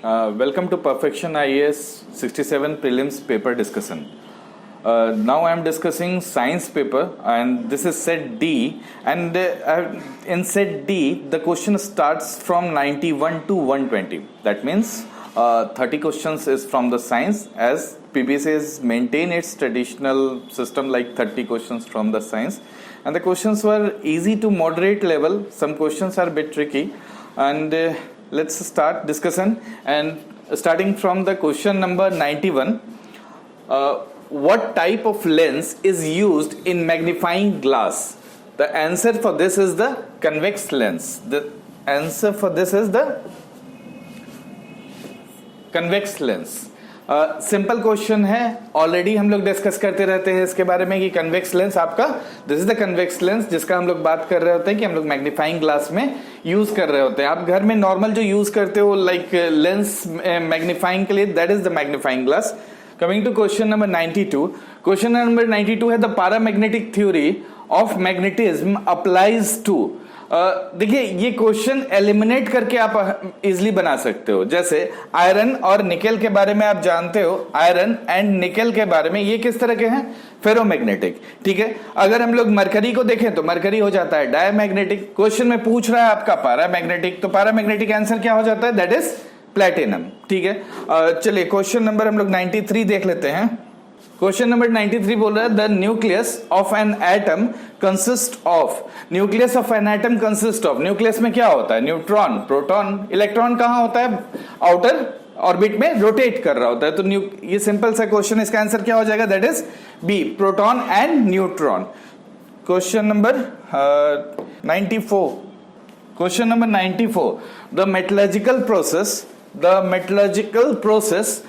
Welcome to Perfection IAS 67 prelims paper discussion. Now I am discussing science paper and this is set D, and in set D the question starts from 91 to 120. That means 30 questions is from the science, as PBC has maintained its traditional system like 30 questions from the science, and the questions were easy to moderate level. Some questions are a bit tricky, and let's start discussion. And starting from the question number 91, what type of lens is used in magnifying glass? The answer for this is the convex lens. The answer for this is the convex lens. Simple question है, already हम लोग discuss करते रहते हैं इसके बारे में कि कन्वेक्स लेंस आपका, this is the convex lens जिसका हम लोग बात कर रहे होते हैं कि हम लोग मैग्नीफाइंग ग्लास में यूज कर रहे होते हैं. आप घर में नॉर्मल जो यूज करते हो लाइक लेंस मैग्नीफाइंग के लिए, that is the magnifying glass. Coming to question number 92. Question number 92 है the paramagnetic theory of magnetism applies to. देखिए ये क्वेश्चन एलिमिनेट करके आप इजिली बना सकते हो. जैसे आयरन और निकेल के बारे में आप जानते हो, आयरन एंड निकेल के बारे में, ये किस तरह के हैं? फेरोमैग्नेटिक. ठीक है. अगर हम लोग मरकरी को देखें तो मरकरी हो जाता है डायमैग्नेटिक. क्वेश्चन में पूछ रहा है आपका पैरामैग्नेटिक, तो पैरामैग्नेटिक आंसर क्या हो जाता है? That is platinum. ठीक है. चलिए क्वेश्चन नंबर हम लोग 93 देख लेते हैं. क्वेश्चन नंबर 93 बोल रहा है the nucleus of an atom consist of. Nucleus of an atom consist of. Nucleus में क्या होता है? न्यूट्रॉन, प्रोटॉन, इलेक्ट्रॉन कहां होता है? आउटर ऑर्बिट में रोटेट कर रहा होता है. तो ये सिंपल सा क्वेश्चन, इसका आंसर क्या हो जाएगा? That is B, proton and neutron. Question number 94. Question number 94 the metallurgical process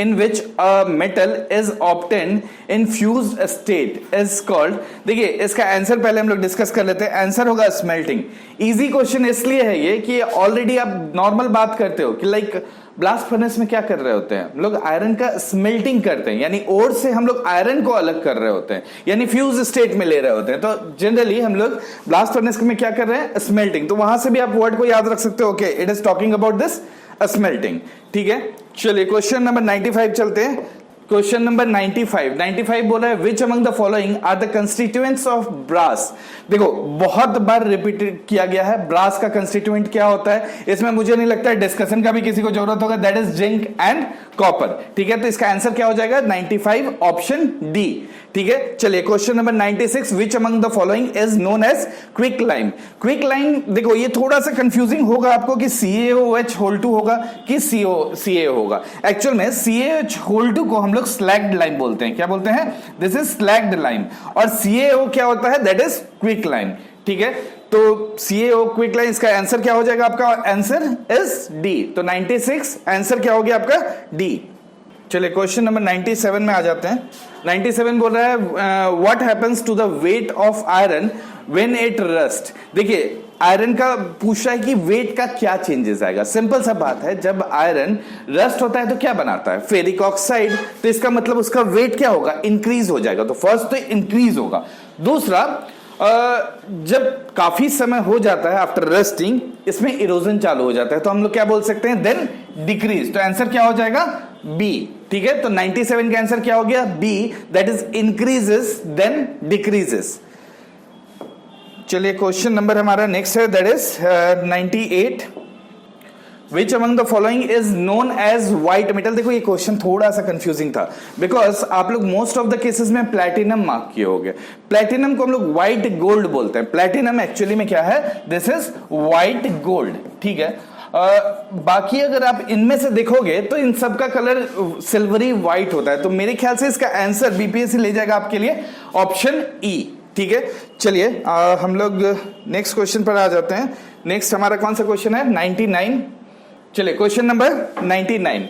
in which a metal is obtained in fused state is called. देखिए इसका आंसर पहले हम लोग डिस्कस कर लेते हैं. आंसर होगा स्मेल्टिंग. इजी क्वेश्चन इसलिए है ये कि ऑलरेडी आप नॉर्मल बात करते हो कि लाइक ब्लास्ट फर्नेस में क्या कर रहे होते हैं हम लोग? आयरन का स्मेल्टिंग करते हैं, यानी ओर से हम लोग आयरन को अलग कर रहे होते हैं, यानी फ्यूज स्टेट में ले रहे होते हैं. तो जनरली हम लोग ब्लास्ट फर्नेस में क्या कर रहे हैं? स्मेल्टिंग. तो वहां से भी आप वर्ड को याद रख सकते हो. Okay, it is talking about this smelting. ठीक है. चलिए क्वेश्चन नंबर 95 चलते हैं. क्वेश्चन नंबर 95 बोल रहा है which among the following are the constituents of brass. देखो बहुत बार रिपीट किया गया है ब्रास का कंस्टिट्यूएंट क्या होता है. इसमें मुझे नहीं लगता है डिस्कशन का भी किसी को जरूरत होगा. That is zinc and copper. ठीक है. तो इसका आंसर क्या हो जाएगा? 95 ऑप्शन डी. ठीक है. चलिए question number 96 which among the following is known as quick lime. Quick lime देखो ये थोड़ा सा कंफ्यूजिंग होगा आपको कि CaOH2 होगा कि CaO होगा. एक्चुअल में CaOH2 को हम लोग स्लैग्ड लाइम बोलते हैं. क्या बोलते हैं? This is slagged lime. और CaO क्या होता है? That is quick lime. ठीक है. तो CaO क्विक लाइम, इसका आंसर क्या हो जाएगा? आपका आंसर इज डी. तो 96 आंसर क्या हो गया आपका? डी. चलिए क्वेश्चन नंबर 97 में आ जाते हैं. 97 बोल रहा है what happens to the weight of iron when it rust. देखिए आयरन का पूछ रहा है कि वेट का क्या चेंजेस आएगा. सिंपल सा बात है, जब आयरन रस्ट होता है तो क्या बनाता है? Ferric oxide. तो इसका मतलब उसका वेट क्या होगा? इंक्रीज हो जाएगा. तो फर्स्ट तो इंक्रीज होगा. दूसरा जब काफी समय हो जाता है आफ्टर रस्टिंग, इसमें इरोजन चालू हो जाता है, तो हम लोग क्या बोल सकते हैं? Then decrease. तो आंसर क्या हो जाएगा? बी. ठीक है. तो 97 का आंसर क्या हो गया? B, that is increases then decreases. चलिए क्वेश्चन नंबर हमारा नेक्स्ट है, that is 98 which among the following is known as white metal. देखो ये क्वेश्चन थोड़ा सा कंफ्यूजिंग था बिकॉज आप लोग मोस्ट ऑफ द केसेस में प्लैटिनम मार्क किए होंगे. प्लैटिनम को हम लोग व्हाइट गोल्ड बोलते हैं. प्लैटिनम एक्चुअली में क्या है? This is white gold. ठीक है. बाकी अगर आप इनमें से देखोगे तो इन सब का कलर सिल्वरी व्हाइट होता है. तो मेरे ख्याल से इसका आंसर बीपीएससी ले जाएगा आपके लिए ऑप्शन ई. ठीक है. चलिए हम लोग नेक्स्ट क्वेश्चन पर आ जाते हैं. नेक्स्ट हमारा कौन सा क्वेश्चन है? 99. चलिए question number 99.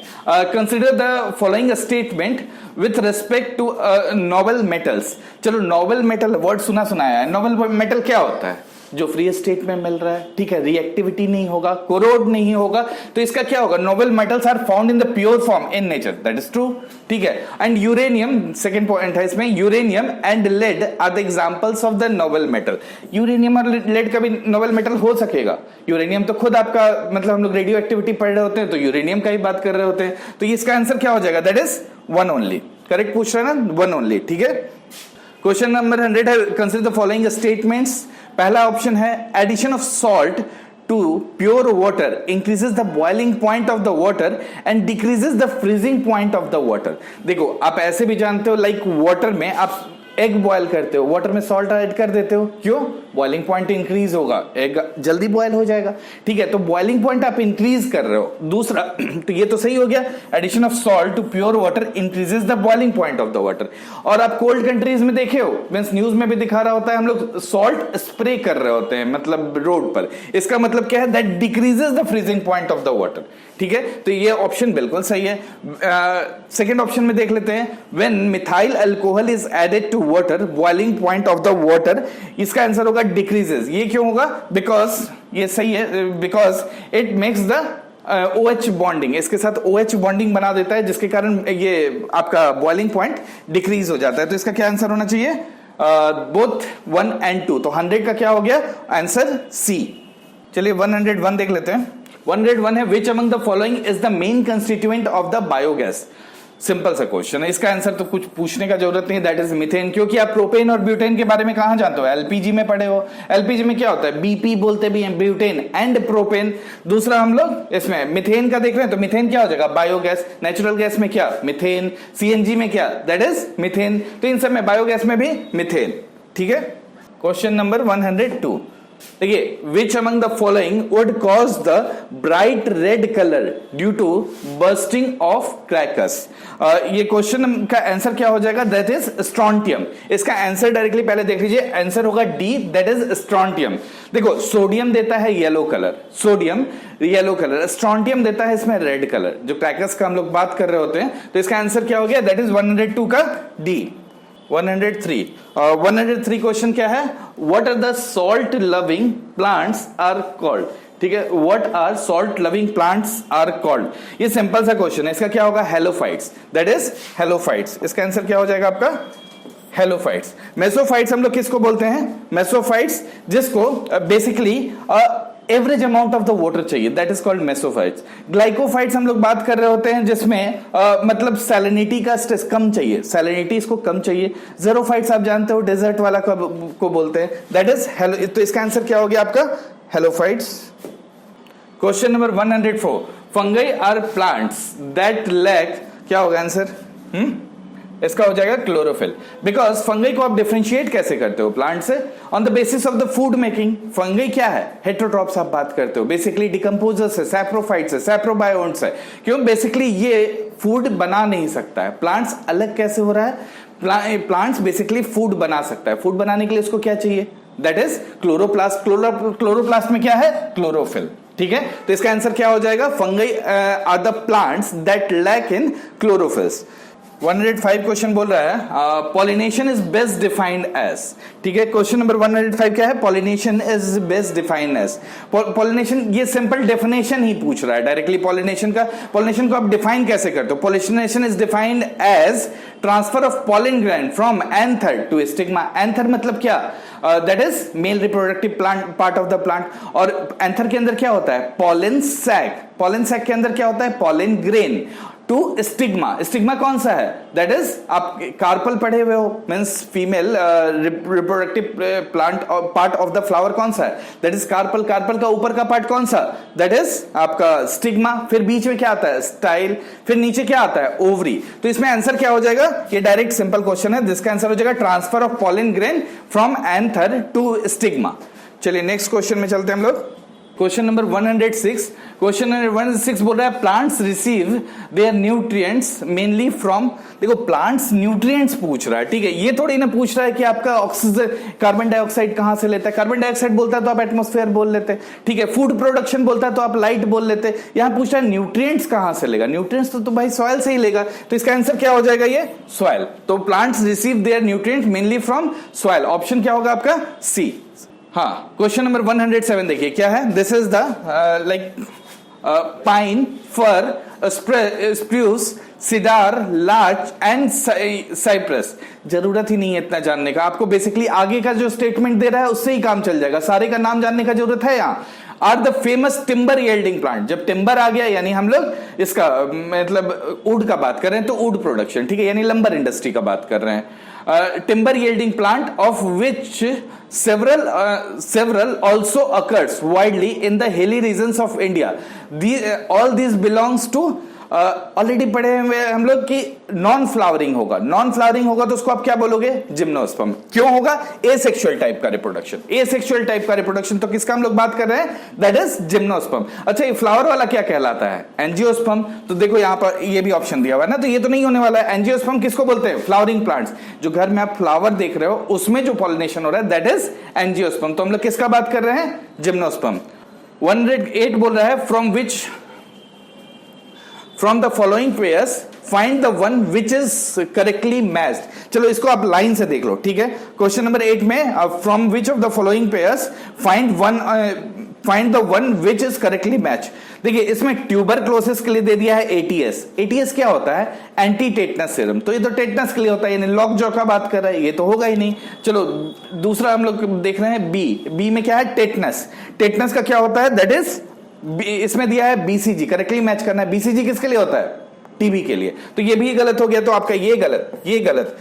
Consider the following statement with respect to noble metals. चलो नोबल मेटल वर्ड सुना है. नोबल मेटल क्या होता है? जो फ्री स्टेट में मिल रहा है, ठीक है, रिएक्टिविटी नहीं होगा, कोरोड नहीं होगा, तो इसका क्या होगा, noble metals are found in the pure form in nature, that is true, ठीक है। एंड यूरेनियम, सेकंड पॉइंट है इसमें, uranium and lead are the examples of the noble metal. Uranium और लेड का भी नोबल मेटल हो सकेगा, uranium तो खुद आपका मतलब हम लोग रेडियो एक्टिविटी पढ़ रहे होते हैं तो यूरेनियम का ही बात कर रहे होते हैं, तो इसका आंसर क्या हो जाएगा, that is one only, correct पूछ रहे हैं ना, वन ओनली, ठीक है। क्वेश्चन नंबर 100 है, कंसीडर द फॉलोइंग स्टेटमेंट्स। पहला ऑप्शन है addition of salt to pure water increases the boiling point of the water and decreases the freezing point of the water. देखो आप ऐसे भी जानते हो, लाइक वाटर में आप एग बॉयल करते हो, वाटर में सॉल्ट ऐड कर देते हो, क्यों, बॉइलिंग पॉइंट इंक्रीज होगा, एग जल्दी बॉयल हो जाएगा, ठीक है, तो बॉइलिंग पॉइंट आप इंक्रीज कर रहे हो। दूसरा तो ये तो सही हो गया, addition of salt to pure water increases the boiling point of the water. और आप कोल्ड कंट्रीज में देखे हो, मींस न्यूज में भी दिखा रहा होता है, हम लोग सॉल्ट स्प्रे कर रहे होते हैं मतलब रोड पर, इसका मतलब क्या है, that decreases the freezing point of the water, ठीक है, तो ये ऑप्शन बिल्कुल सही है। सेकंड ऑप्शन में देख लेते हैं, when methyl alcohol is added to water boiling point of the water, इसका आंसर होगा डिक्रीजेस। ये क्यों होगा, बिकॉज ये सही है, because it makes the OH bonding, इसके साथ OH बॉन्डिंग बना देता है, जिसके कारण ये आपका बॉइलिंग पॉइंट डिक्रीज हो जाता है। तो इसका क्या आंसर होना चाहिए, बोथ 1 and 2, तो 100 का क्या हो गया आंसर सी। चलिए 101 देख लेते हैं। 101 है, which among the following is the main constituent of the biogas. Simple सा क्वेश्चन है, इसका आंसर तो कुछ पूछने का जरूरत नहीं, दैट इज मीथेन, क्योंकि आप प्रोपेन और ब्यूटेन के बारे में कहां जानते हो, एलपीजी में पढ़े हो। एलपीजी में क्या होता है, बीपी बोलते भी हैं, ब्यूटेन एंड प्रोपेन। दूसरा हम लोग इसमें मिथेन का देख रहे हैं, तो मिथेन क्या हो जाएगा, बायोगैस। नेचुरल गैस में क्या, मिथेन। सीएनजी में क्या, दैट इज मिथेन। तो इन सब में, बायोगैस में भी मिथेन, ठीक है। क्वेश्चन नंबर 102, देखिए, which among the following would cause the bright red colour due to bursting of crackers. ये क्वेश्चन का आंसर क्या हो जाएगा, दैट इज स्ट्रॉन्टियम। इसका आंसर डायरेक्टली पहले देख लीजिए, आंसर होगा डी, दैट इज स्ट्रॉन्टियम। देखो सोडियम देता है yellow colour, sodium yellow colour, strontium देता है इसमें रेड कलर, जो क्रैकर्स का हम लोग बात कर रहे होते हैं। तो इसका आंसर क्या हो गया, दैट इज 102 का डी। 103 क्वेश्चन क्या है, what are the salt loving plants are called, ठीक है, what are salt loving plants are called. ये सिंपल सा क्वेश्चन है, इसका क्या होगा, हेलोफाइट्स, दैट इज हेलोफाइट्स। इसका आंसर क्या हो जाएगा आपका, हेलोफाइट्स। मेसोफाइट्स हम लोग किसको बोलते हैं, मेसोफाइट्स, जिसको basically average amount of the water चाहिए, दैट इज कॉल्ड मेसोफाइट्स। ग्लाइकोफाइट्स हम लोग बात कर रहे होते हैं, जिसमें मतलब सैलिनिटी का स्ट्रेस कम चाहिए, सैलिनिटी इसको कम चाहिए। ज़ेरोफाइट्स आप जानते हो, डेजर्ट वाला को बोलते हैं, दैट इज हेलो। तो इसका आंसर क्या हो गया आपका, halophytes. Question number 104, fungi are plants that lack, क्या होगा आंसर, इसका हो जाएगा क्लोरोफिल। बिकॉज फंगई को आप डिफरेंशिएट कैसे करते हो प्लांट से, on the basis of the food making. Fungi क्या है, हेटेरोट्रॉप्स आप बात करते हो, बेसिकली डिकम्पोजर्स है, सैप्रोफाइट्स है, सैप्रोबायोन्ट्स है। क्यों, बेसिकली ये फूड बना नहीं सकता है। प्लांट्स अलग कैसे हो रहा है, प्लांट्स बेसिकली फूड बना सकता है, फूड बनाने के लिए उसको क्या चाहिए, दैट इज क्लोरोप्लास्ट। क्लोरोप्लास्ट में क्या है, क्लोरोफिल, ठीक है। तो इसका आंसर क्या हो जाएगा, fungi are the plants that lack in chlorophylls. 105 question बोल रहा है, pollination is best defined as, ठीक है। क्वेश्चन नंबर 105 क्या है, pollination is best defined as. Pollination, ये सिंपल डेफिनेशन ही पूछ रहा है डायरेक्टली पॉलिनेशन का। पॉलिनेशन को आप डिफाइन कैसे करते हो, pollination is defined as transfer of pollen grain from anther to stigma. Anther मतलब क्या, that is male reproductive plant part of the plant. और एंथर के अंदर क्या होता है, पॉलिन सैक। पॉलिन सैक के अंदर क्या होता है, pollen grain. To stigma, stigma कौन सा है, दैट इज आप कार्पल पढ़े हुए हो, means female reproductive plant part of the flower कौन सा है, दैट इज कार्पल। कार्पल का ऊपर का पार्ट कौन सा, दैट इज आपका स्टिग्मा। फिर बीच में क्या आता है, स्टाइल। फिर नीचे क्या आता है, ओवरी। तो इसमें आंसर क्या हो जाएगा, ये डायरेक्ट सिंपल क्वेश्चन है, जिसका आंसर हो जाएगा transfer of pollen grain from anther to stigma. चलिए नेक्स्ट क्वेश्चन में चलते हैं हम लोग। क्वेश्चन नंबर 106, क्वेश्चन नंबर 106 बोल रहा है, plants receive there nutrients mainly from. देखो प्लांट्स न्यूट्रिएंट्स पूछ रहा है, ठीक है, ये थोड़ी ना पूछ रहा है कि आपका ऑक्सीजन, कार्बन डाइऑक्साइड कहां से लेता है। कार्बन डाइऑक्साइड बोलता है तो आप एटमॉस्फेयर बोल लेते, ठीक है। फूड प्रोडक्शन बोलता है तो आप लाइट बोल लेते। यहां पूछ रहा है न्यूट्रिएंट्स कहां से लेगा, न्यूट्रिएंट्स तो भाई सॉइल से ही लेगा। तो इसका आंसर क्या हो जाएगा, ये सॉइल। तो plants receive there nutrients mainly from soil. Option क्या होगा आपका, सी। हाँ, क्वेश्चन नंबर 107 देखिए क्या है. This is the like pine, fir, spruce, cedar, larch and cypress. जरूरत ही नहीं है इतना जानने का, आपको बेसिकली आगे का जो स्टेटमेंट दे रहा है उससे ही काम चल जाएगा, सारे का नाम जानने का जरूरत है. यहाँ are the famous timber yielding plant. जब टिम्बर आ गया यानी हम लोग इसका मतलब वुड का बात कर रहे हैं, तो वुड प्रोडक्शन, ठीक है, यानी लंबर इंडस्ट्री का बात कर रहे हैं. timber yielding plant of which several also occurs widely in the hilly regions of India. All these belongs to already पढ़े हुए हम लोग कि नॉन फ्लावरिंग होगा. नॉन फ्लावरिंग होगा तो उसको आप क्या बोलोगे? जिम्नोस्पर्म. क्यों होगा? एसेक्सुअल टाइप का रिप्रोडक्शन. एसेक्सुअल टाइप का रिप्रोडक्शन तो किसका हम लोग बात कर रहे हैं? That is gymnosperm. अच्छा, ये फ्लावर वाला क्या कहलाता है? एंजियोस्पर्म. तो देखो यहां पर ये भी ऑप्शन दिया हुआ है ना, तो ये तो नहीं होने वाला है. एंजियोस्पर्म किसको बोलते हैं? Flowering plants. जो घर में आप फ्लावर देख रहे हो उसमें जो पॉलिनेशन हो रहा है दैट इज एंजियोस्पर्म. तो हम लोग किसका बात कर रहे हैं? जिम्नोस्पर्म. 108 बोल रहा है from the following pairs find the one which is correctly matched. चलो इसको आप लाइन से देख लो, ठीक है. क्वेश्चन नंबर 8 में from which of the following pairs find the one which is correctly match. देखिए इसमें ट्यूबरक्लोसिस के लिए दे दिया है एटीएस. एटीएस क्या होता है? Anti tetanus serum. तो ये तो टेटनस के लिए होता है, यानी लॉक जॉ का बात कर रहा है, ये तो होगा ही नहीं. चलो दूसरा हम लोग देख रहे हैं बी में क्या है? टेटनस. टेटनस का क्या होता है? दैट इज इसमें दिया है बीसीजी. करेक्टली मैच करना है. बीसीजी किसके लिए होता है? टीबी के लिए. तो ये भी गलत हो गया, तो आपका ये गलत.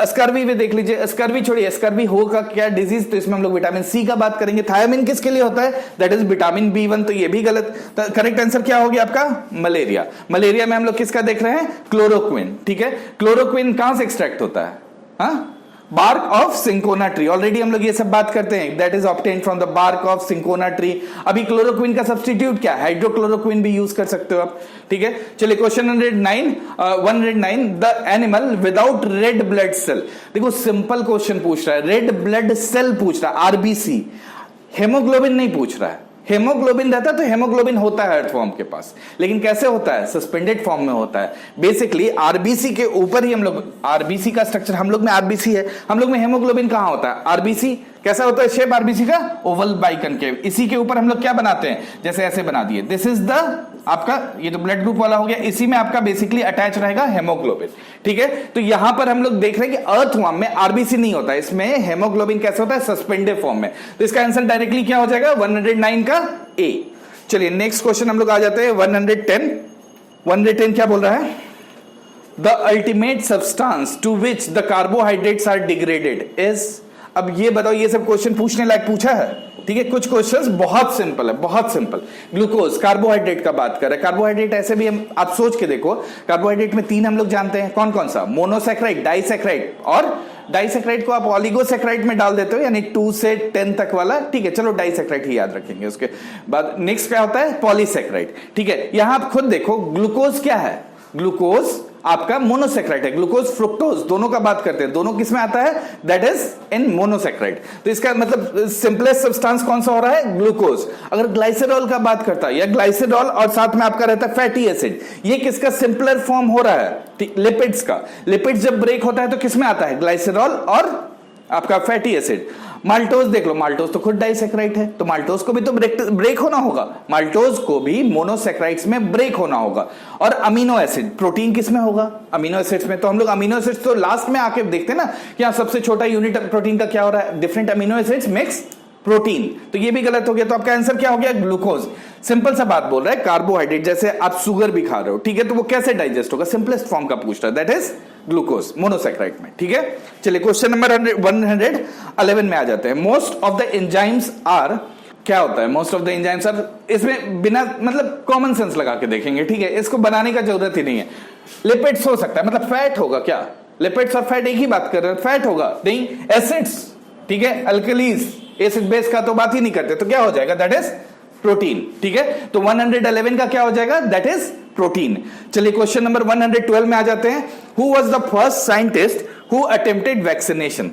स्कर्वी भी देख लीजिए. स्कर्वी छोड़िए, स्कर्वी होगा क्या डिजीज? तो इसमें हम लोग विटामिन सी का बात करेंगे. थायमिन किसके लिए होता है? That is vitamin B1. तो ये भी गलत. तो करेक्ट आंसर क्या हो गया आपका? मलेरिया. मलेरिया में हम लोग किसका देख रहे हैं? क्लोरोक्विन. ठीक है, क्लोरोक्विन कहां से एक्सट्रैक्ट होता है? हाँ, bark of cinchona tree. Already हम लोग ये सब बात करते हैं. That is obtained from the bark of cinchona tree. अभी क्लोरोक्विन का सब्स्टिट्यूट क्या है? हाइड्रोक्लोरोक्विन भी यूज कर सकते हो आप. ठीक है, चलिए question 109 the animal without red blood cell. देखो सिंपल क्वेश्चन पूछ रहा है, रेड ब्लड सेल पूछ रहा है, आरबीसी. हेमोग्लोबिन नहीं पूछ रहा है. हेमोग्लोबिन रहता तो हेमोग्लोबिन होता है अर्थ फॉर्म के पास, लेकिन कैसे होता है? सस्पेंडेड फॉर्म में होता है. बेसिकली आरबीसी के ऊपर ही हम लोग, आरबीसी का स्ट्रक्चर हम लोग में आरबीसी है, हम लोग में हेमोग्लोबिन कहां होता है? आरबीसी. कैसा होता है शेप आरबीसी का? Oval biconcave. इसी के ऊपर हम लोग क्या बनाते हैं? जैसे ऐसे बना दिए. दिस इज द आपका, ये तो ब्लड ग्रुप वाला हो गया, इसी में आपका बेसिकली अटैच रहेगा हेमोग्लोबिन. ठीक है, तो यहां पर हम लोग देख रहे हैं कि अर्थवर्म में आरबीसी नहीं होता, इसमें हेमोग्लोबिन कैसे होता है? सस्पेंडेड फॉर्म में. तो इसका आंसर डायरेक्टली क्या हो जाएगा? 109 का ए. चलिए नेक्स्ट क्वेश्चन हम लोग आ जाते हैं 110 क्या बोल रहा है? The ultimate substance to which the carbohydrates are degraded is. अब ये बताओ, ये सब क्वेश्चन पूछने लायक पूछा है? ठीक है, कुछ क्वेश्चंस बहुत सिंपल है, बहुत सिंपल. ग्लूकोज, कार्बोहाइड्रेट का बात कर रहे हैं. कार्बोहाइड्रेट ऐसे भी हम, आप सोच के देखो, कार्बोहाइड्रेट में 3 हम लोग जानते हैं. कौन कौन सा? मोनोसैकेराइड, डाइसैकेराइड, और डाइसैकेराइड को आप ऑलिगोसैकेराइड में डाल देते हो, यानी 2 से 10 तक वाला. ठीक है, चलो डाइसैकेराइड ही याद रखेंगे. उसके बाद नेक्स्ट क्या होता है? पॉलीसैकेराइड. ठीक है, यहां आप खुद देखो, ग्लूकोज क्या है? ग्लूकोज आपका मोनोसैकेराइड है. ग्लूकोज फ्रुक्टोज दोनों का बात करते हैं, दोनों किस में आता है? That is in monosaccharide. तो इसका मतलब सिंपलेस्ट सब्सटेंस कौन सा हो रहा है? ग्लूकोज. अगर ग्लाइसेरॉल का बात करता है, या ग्लाइसेरॉल और साथ में आपका रहता है फैटी एसिड, ये किसका सिंपलर फॉर्म हो रहा है? लिपिड्स का. लिपिड्स जब ब्रेक होता है तो किसमें आता है? ग्लाइसेरॉल और आपका फैटी एसिड. माल्टोज देख लो, माल्टोज तो खुद डाइसैकेराइड है, तो माल्टोज को भी तो ब्रेक होना होगा. माल्टोज को भी मोनोसैकेराइड्स में ब्रेक होना होगा. और अमीनो एसिड, प्रोटीन किस में होगा? अमीनो एसिड्स में. तो हम लोग अमीनो एसिड्स तो लास्ट में आके देखते हैं ना कि यहाँ सबसे छोटा यूनिट प्रोटीन का क्या हो रहा है? Different amino acids mix protein. तो ये भी गलत हो गया. तो आपका आंसर क्या हो गया? ग्लूकोज. सिंपल सा बात बोल रहा है, कार्बोहाइड्रेट. जैसे आप शुगर भी खा रहे हो, ठीक है, तो वो कैसे डाइजेस्ट होगा? सिंपलेस्ट फॉर्म का पूछ रहा है, दैट इज ग्लूकोज, मोनोसैकेराइड में. ठीक है, चलिए क्वेश्चन नंबर 111 में आ जाते हैं. Most of the enzymes are. क्या होता है most of the enzymes are? इसमें बिना मतलब कॉमन सेंस लगा के देखेंगे. ठीक है, इसको बनाने का जरूरत ही नहीं है. लिपिड्स हो सकता है, मतलब फैट होगा क्या? लिपिड्स और फैट एक ही बात कर रहे हैं. फैट होगा नहीं. एसिड्स, ठीक है, अल्कलीज, एसिड बेस का तो बात ही नहीं करते, तो क्या हो जाएगा? दैट इज प्रोटीन, ठीक है। तो 111 का क्या हो जाएगा, दैट इज प्रोटीन। चलिए क्वेश्चन नंबर 112 में आ जाते हैं। Who was the first scientist who attempted vaccination?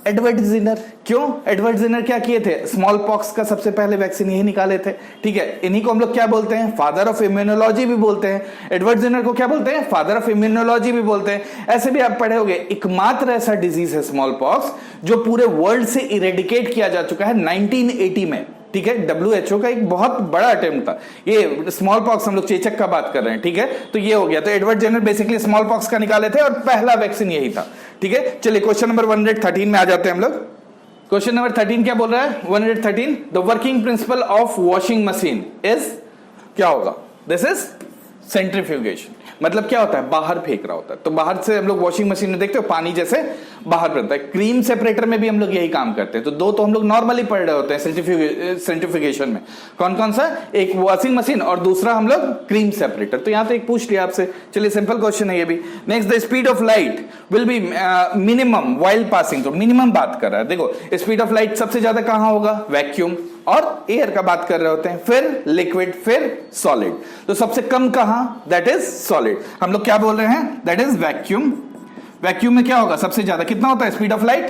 Edward zener. क्यों? एडवर्ड जिनर क्या किए थे, स्मॉल पॉक्स का सबसे पहले वैक्सीन यही निकाले थे, ठीक है। इन्हीं को हम लोग क्या बोलते हैं, फादर ऑफ इम्यूनोलॉजी भी बोलते हैं। एडवर्ड जिनर को क्या बोलते हैं, फादर ऑफ इम्यूनोलॉजी भी बोलते हैं। ऐसे भी आप पढ़े होंगे, एकमात्र ऐसा डिजीज है स्मॉल पॉक्स जो पूरे वर्ल्ड से इरेडिकेट किया जा चुका है 1980 में, ठीक है। WHO का एक बहुत बड़ा अटेम्प्ट था। ये स्मॉल पॉक्स, हम लोग चेचक का बात कर रहे हैं, ठीक है। तो ये हो गया। तो Edward Jenner basically small pox का निकाले थे और पहला वैक्सीन यही था, ठीक है। चलिए क्वेश्चन नंबर 113 में आ जाते हैं हम लोग। क्वेश्चन नंबर 13 क्या बोल रहा है, 113, the working principle of washing machine is, क्या होगा, दिस इज सेंट्रीफ्यूगेशन। मतलब क्या होता है, बाहर फेंक रहा होता है। तो बाहर से हम लोग वॉशिंग मशीन में देखते हो पानी जैसे बाहर बनता है। क्रीम सेपरेटर में भी हम लोग यही काम करते हैं। तो दो तो हम लोग नॉर्मली पढ़ रहे होते हैं सेंट्रीफ्यूगेशन में। कौन कौन सा, एक वॉशिंग मशीन और दूसरा हम लोग क्रीम सेपरेटर। तो यहां तो एक पूछ लिया आपसे। चलिए सिंपल क्वेश्चन है ये भी। Next, the speed of light will be minimum while passing. तो मिनिमम बात कर रहा है। देखो स्पीड ऑफ लाइट सबसे ज्यादा कहां होगा, वैक्यूम और एयर का बात कर रहे होते हैं, फिर लिक्विड, फिर सॉलिड। तो सबसे कम कहां, दैट इज सॉलिड। हम लोग क्या बोल रहे हैं, दैट इज वैक्यूम। वैक्यूम में क्या होगा, सबसे ज्यादा कितना होता है स्पीड ऑफ लाइट,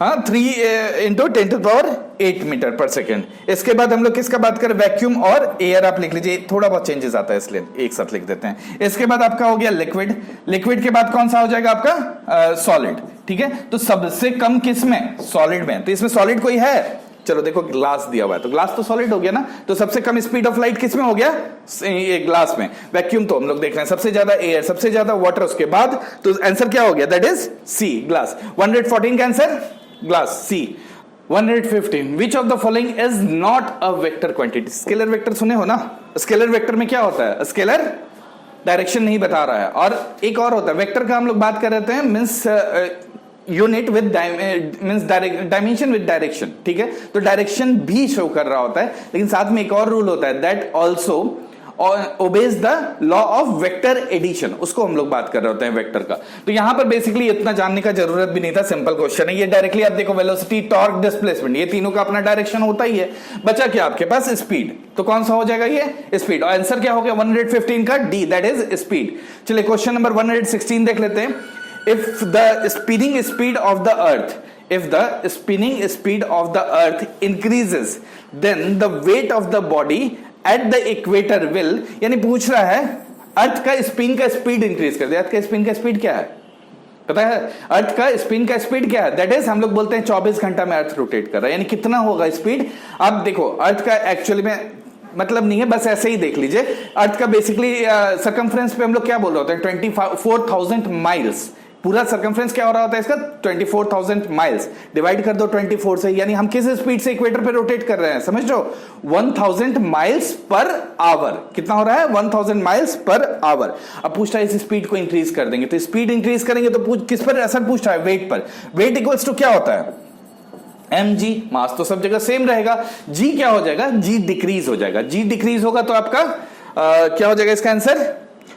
3 × 10⁸ मीटर पर सेकेंड। इसके बाद हम लोग किसका बात करें, वैक्यूम और एयर। आप लिख लीजिए, थोड़ा बहुत चेंजेस आता है इसलिए एक साथ लिख देते हैं। इसके बाद आपका हो गया लिक्विड। लिक्विड के बाद कौन सा हो जाएगा आपका, सॉलिड, ठीक है। तो सबसे कम किस में, सॉलिड में। तो इसमें सॉलिड कोई है, चलो देखो ग्लास दिया हुआ है तो ग्लास तो सॉलिड हो गया ना। तो सबसे कम स्पीड ऑफ लाइट किस में हो गया, ये ग्लास में। वैक्यूम तो हम लोग देख रहे हैं, सबसे ज्यादा एयर, सबसे ज्यादा वाटर, उसके बाद तो आंसर क्या हो गया, दैट इज सी, ग्लास। 114 का answer glass, C. 115, which of the following is not a vector quantity? Scalar vector सुने हो ना। स्केलर वेक्टर में क्या होता है, स्केलर डायरेक्शन नहीं बता रहा है। और एक और होता है वेक्टर का, हम लोग बात कर रहे हैं means unit with means dimension with direction, ठीक है। तो डायरेक्शन भी शो कर रहा होता है, लेकिन साथ में एक और रूल होता है, that also obeys the law of vector addition. उसको हम लोग बात कर रहे होते हैं वेक्टर का। तो यहां पर बेसिकली इतना जानने का जरूरत भी नहीं था, सिंपल क्वेश्चन है ये। डायरेक्टली आप देखो वेलोसिटी, टॉर्क, डिस्प्लेसमेंट, ये तीनों का अपना डायरेक्शन होता ही है। बचा क्या आपके पास, स्पीड। तो कौन सा हो जाएगा ये, स्पीड। और आंसर क्या हो गया 115 का, डी, दैट इज स्पीड। चलिए क्वेश्चन नंबर 116 देख लेते हैं। If the spinning speed of the earth increases, then the weight of the body at the equator will, यानी पूछ रहा है अर्थ का स्पिन का स्पीड इंक्रीज कर दे। अर्थ का स्पिन का स्पीड क्या है पता है, अर्थ का स्पिन का स्पीड क्या है, दैट इज हम लोग बोलते हैं 24 घंटा में अर्थ रोटेट कर रहा है। यानी कितना होगा स्पीड। अब देखो अर्थ का एक्चुअली में मतलब नहीं है, बस ऐसे ही देख लीजिए। अर्थ का बेसिकली सर्कमफ्रेंस पे हम लोग क्या बोल रहे होते हैं, 24,000 माइल्स। पूरा सर्कमफ्रेंस क्या हो रहा होता है इसका, 24,000 माइल्स। डिवाइड कर दो 24 से, यानी हम किस स्पीड से इक्वेटर पे रोटेट कर रहे हैं, समझ लो, 1000 माइल्स पर आवर। कितना हो रहा है, 1000 माइल्स पर आवर। अब पूछ रहा है इस स्पीड को इंक्रीज कर देंगे, तो स्पीड इंक्रीज करेंगे तो किस पर असर पूछ रहा है, वेट पर। वेट इक्वल्स टू क्या होता है, mg। मास तो सब जगह सेम रहेगा। g क्या हो जाएगा, g डिक्रीज हो जाएगा। g डिक्रीज होगा तो आपका क्या हो जाएगा इसका answer,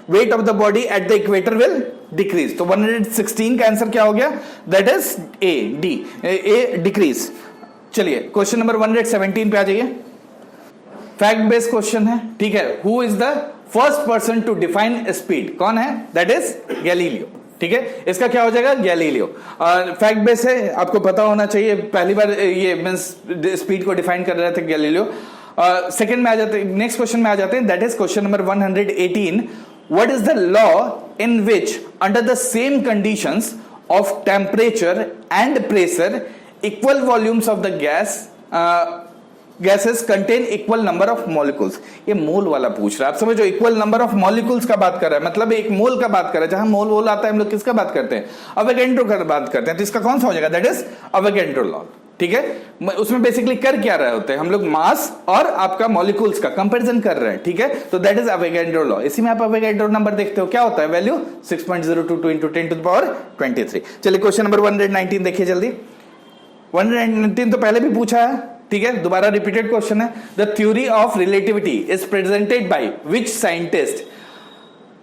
weight of the body at the equator will decrease. तो 116 का आंसर क्या हो गया, that is a, D, A decrease. चलिए क्वेश्चन नंबर 117 पे आ जाइए। फैक्ट बेस्ड क्वेश्चन है, ठीक है। Who is the first person to define speed, कौन है, दैट इज गैलीलियो, ठीक है। इसका क्या हो जाएगा, गैलीलियो। फैक्ट बेस है, आपको पता होना चाहिए। पहली बार ये मींस स्पीड को डिफाइन कर रहे थे गैलीलियो। सेकंड में आ जाते हैं, नेक्स्ट क्वेश्चन में आ जाते हैं, that is question number 118। What is the law in which under the same conditions of temperature and pressure equal volumes of the gases contain equal number of molecules? ये मोल वाला पूछ रहा है, आप समझो। इक्वल नंबर ऑफ मॉलिक्यूल्स का बात कर रहा है, मतलब एक मोल का बात कर रहा है। जहां मोल वोल आता है हम लोग किसका बात करते हैं, अवोगैड्रो का बात करते हैं। तो इसका कौन सा हो जाएगा, दैट इज अवोगैड्रो लॉ, ठीक है। उसमें बेसिकली कर क्या रहे होते हैं हम लोग, मास और आपका मॉलिक्यूल्स का कंपैरिजन कर रहे हैं, ठीक है। तो दैट इज अवोगैड्रो लॉ। इसी में आप अवोगैड्रो नंबर देखते हो, क्या होता है, वैल्यू 6.022 × 10⁻23। चलिए क्वेश्चन नंबर 119 देखिए जल्दी। 119 तो पहले भी पूछा है, ठीक है, दोबारा रिपीटेड क्वेश्चन है। The theory of relativity is presented by which scientist.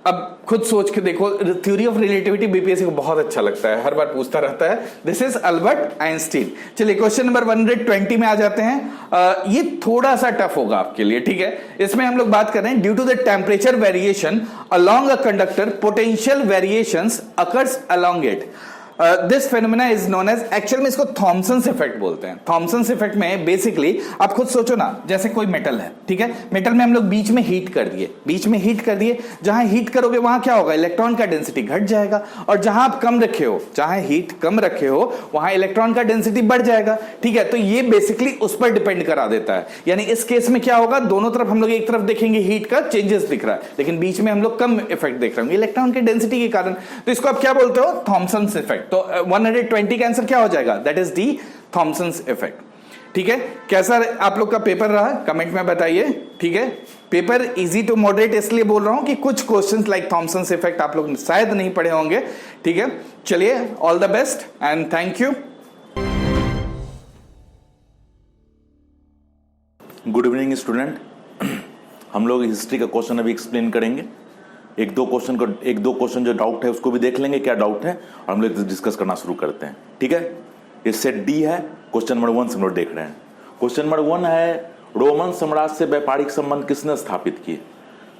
अब खुद सोच के देखो, थ्योरी ऑफ रिलेटिविटी बीपीएससी को बहुत अच्छा लगता है, हर बार पूछता रहता है। This is Albert Einstein. चलिए क्वेश्चन नंबर 120 में आ जाते हैं। ये थोड़ा सा टफ होगा आपके लिए, ठीक है। इसमें हम लोग बात कर रहे हैं, due to the temperature variation along a conductor potential variations occurs along it. This phenomena is known as, actual में इसको थॉमसन्स इफेक्ट बोलते हैं। थॉमसन्स इफेक्ट में बेसिकली आप खुद सोचो ना, जैसे कोई मेटल है, ठीक है, मेटल में हम लोग बीच में हीट कर दिए, बीच में हीट कर दिए, जहां हीट करोगे वहां क्या होगा, इलेक्ट्रॉन का डेंसिटी घट जाएगा, और जहां आप कम रखे हो, जहां हीट कम रखे हो, वहां इलेक्ट्रॉन का डेंसिटी बढ़ जाएगा, ठीक है। तो ये बेसिकली उस पर डिपेंड करा देता है। यानी इस केस में क्या होगा, दोनों तरफ हम लोग एक तरफ देखेंगे हीट का चेंजेस दिख रहा है, लेकिन बीच में हम लोग कम इफेक्ट देख रहे होंगे इलेक्ट्रॉन के डेंसिटी के कारण। तो इसको आप क्या बोलते हो, थॉमसन्स इफेक्ट। तो 120 का आंसर क्या हो जाएगा, that is the Thomson's effect, ठीक है। कैसा आप लोग का पेपर रहा कमेंट में बताइए, ठीक है। पेपर इजी टू मॉडरेट इसलिए बोल रहा हूं कि कुछ क्वेश्चंस लाइक थॉमसन्स इफेक्ट आप लोग शायद नहीं पढ़े होंगे, ठीक है। चलिए, all the best and thank you. Good evening student. हम लोग हिस्ट्री का क्वेश्चन अभी एक्सप्लेन करेंगे। एक दो क्वेश्चन जो डाउट है उसको भी देख लेंगे क्या डाउट है, और हम लोग डिस्कस करना शुरू करते हैं, ठीक है। ये सेट डी है, क्वेश्चन नंबर 1 से हम लोग देख रहे हैं। क्वेश्चन नंबर 1 है, रोमन साम्राज्य से व्यापारिक संबंध किसने स्थापित किए?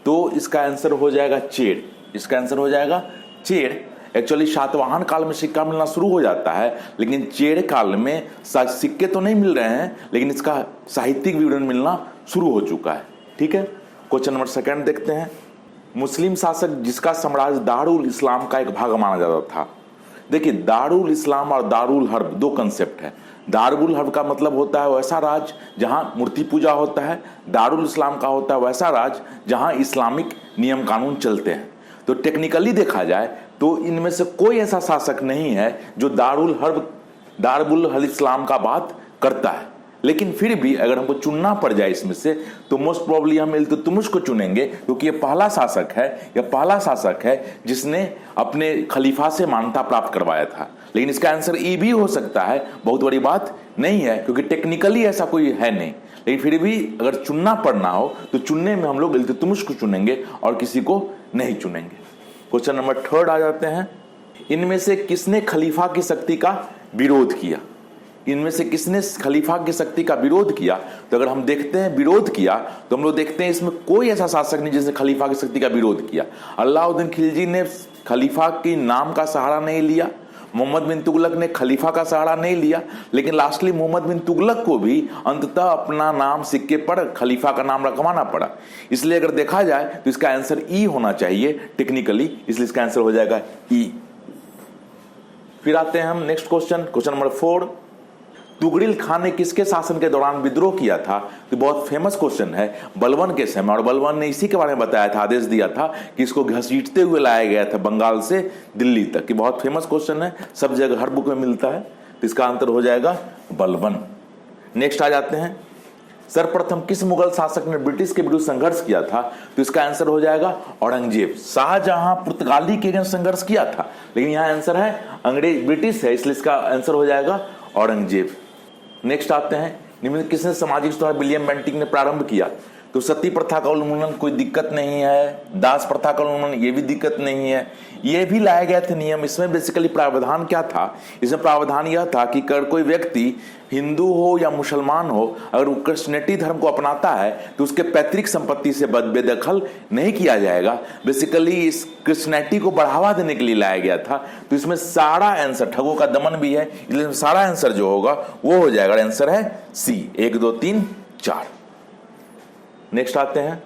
तो इसका आंसर हो जाएगा चेड़। इसका आंसर हो जाएगा चेड़। एक्चुअली सातवाहन काल में सिक्का मिलना शुरू हो जाता है, लेकिन चेड़ काल में सिक्के तो नहीं मिल रहे हैं, लेकिन इसका साहित्यिक विवरण मिलना शुरू हो चुका है, ठीक है। क्वेश्चन नंबर 2 देखते हैं। मुस्लिम शासक जिसका साम्राज्य दारुल इस्लाम का एक भाग माना जाता था। देखिए, दारुल इस्लाम और दारुल हर्ब दो कंसेप्ट है। दारुल हर्ब का मतलब होता है वैसा राज जहां मूर्ति पूजा होता है, दारुल इस्लाम का होता है वैसा राज जहां इस्लामिक नियम कानून चलते हैं। तो टेक्निकली देखा जाए तो इनमें से कोई ऐसा शासक नहीं है जो दारुल हर्ब इस्लाम का बात करता है। लेकिन फिर भी अगर हमको चुनना पड़ जाए इसमें से, तो मोस्ट प्रोबेबली हम इल्तुतमिश को चुनेंगे, क्योंकि ये पहला शासक है जिसने अपने खलीफा से मान्यता प्राप्त करवाया था। लेकिन इसका आंसर ई भी हो सकता है, बहुत बड़ी बात नहीं है, क्योंकि टेक्निकली ऐसा कोई है नहीं। लेकिन फिर भी अगर चुनना पड़ना हो तो चुनने में हम लोग इल्तुतमिश को चुनेंगे और किसी को नहीं चुनेंगे। क्वेश्चन नंबर 3 आ जाते हैं। इनमें से किसने खलीफा की शक्ति का विरोध किया? इनमें से किसने खलीफा की शक्ति का विरोध किया? तो अगर हम देखते हैं विरोध किया, तो हम लोग देखते हैं इसमें कोई ऐसा शासक नहीं जिसने खलीफा की शक्ति का विरोध किया। अलाउद्दीन खिलजी ने खलीफा के नाम का सहारा नहीं लिया, मोहम्मद बिन तुगलक ने खलीफा का सहारा नहीं लिया, लेकिन लास्टली मोहम्मद बिन तुगलक को भी अंततः अपना नाम सिक्के पर खलीफा का नाम रखवाना पड़ा। इसलिए अगर देखा जाए तो इसका आंसर ई होना चाहिए टेक्निकली, इसलिए इसका आंसर हो जाएगा ई। फिर आते हैं हम next question number 4। Tughril Khan ने किसके शासन के दौरान विद्रोह किया था? तो बहुत फेमस क्वेश्चन है, बलबन के समय, और बलबन ने इसी के बारे में बताया था, आदेश दिया था कि इसको घसीटते हुए लाया गया था बंगाल से दिल्ली तक। कि बहुत फेमस क्वेश्चन है, सब जगह हर बुक में मिलता है, तो इसका आंसर हो जाएगा बलबन। नेक्स्ट आ जाते हैं, सर्वप्रथम किस मुगल शासक ने ब्रिटिश के विरुद्ध संघर्ष किया था? तो इसका आंसर हो जाएगा औरंगजेब। शाहजहां पुर्तगाली के अगेंस्ट संघर्ष किया था, लेकिन यहां आंसर है अंग्रेज, ब्रिटिश है, इसलिए इसका आंसर हो जाएगा औरंगजेब। नेक्स्ट आते हैं, निम्नलिखित किसने सामाजिक सुधार विलियम बेंटिक ने प्रारंभ किया? तो सती प्रथा का उन्मूलन कोई दिक्कत नहीं है, दास प्रथा का उन्मूलन ये भी दिक्कत नहीं है, ये भी लाए गए थे नियम। इसमें बेसिकली प्रावधान क्या था? इसमें प्रावधान यह था कि अगर कोई व्यक्ति हिंदू हो या मुसलमान हो, अगर वो क्रिश्चियनिटी धर्म को अपनाता है तो उसके पैतृक संपत्ति से बेदखल नहीं किया जाएगा। बेसिकली इस क्रिश्चियनिटी को बढ़ावा देने के लिए लाया गया था। तो इसमें सारा आंसर, ठगों का दमन भी है, इसलिए सारा आंसर जो होगा वो हो जाएगा, आंसर है सी, 1 2 3 4। नेक्स्ट आते हैं,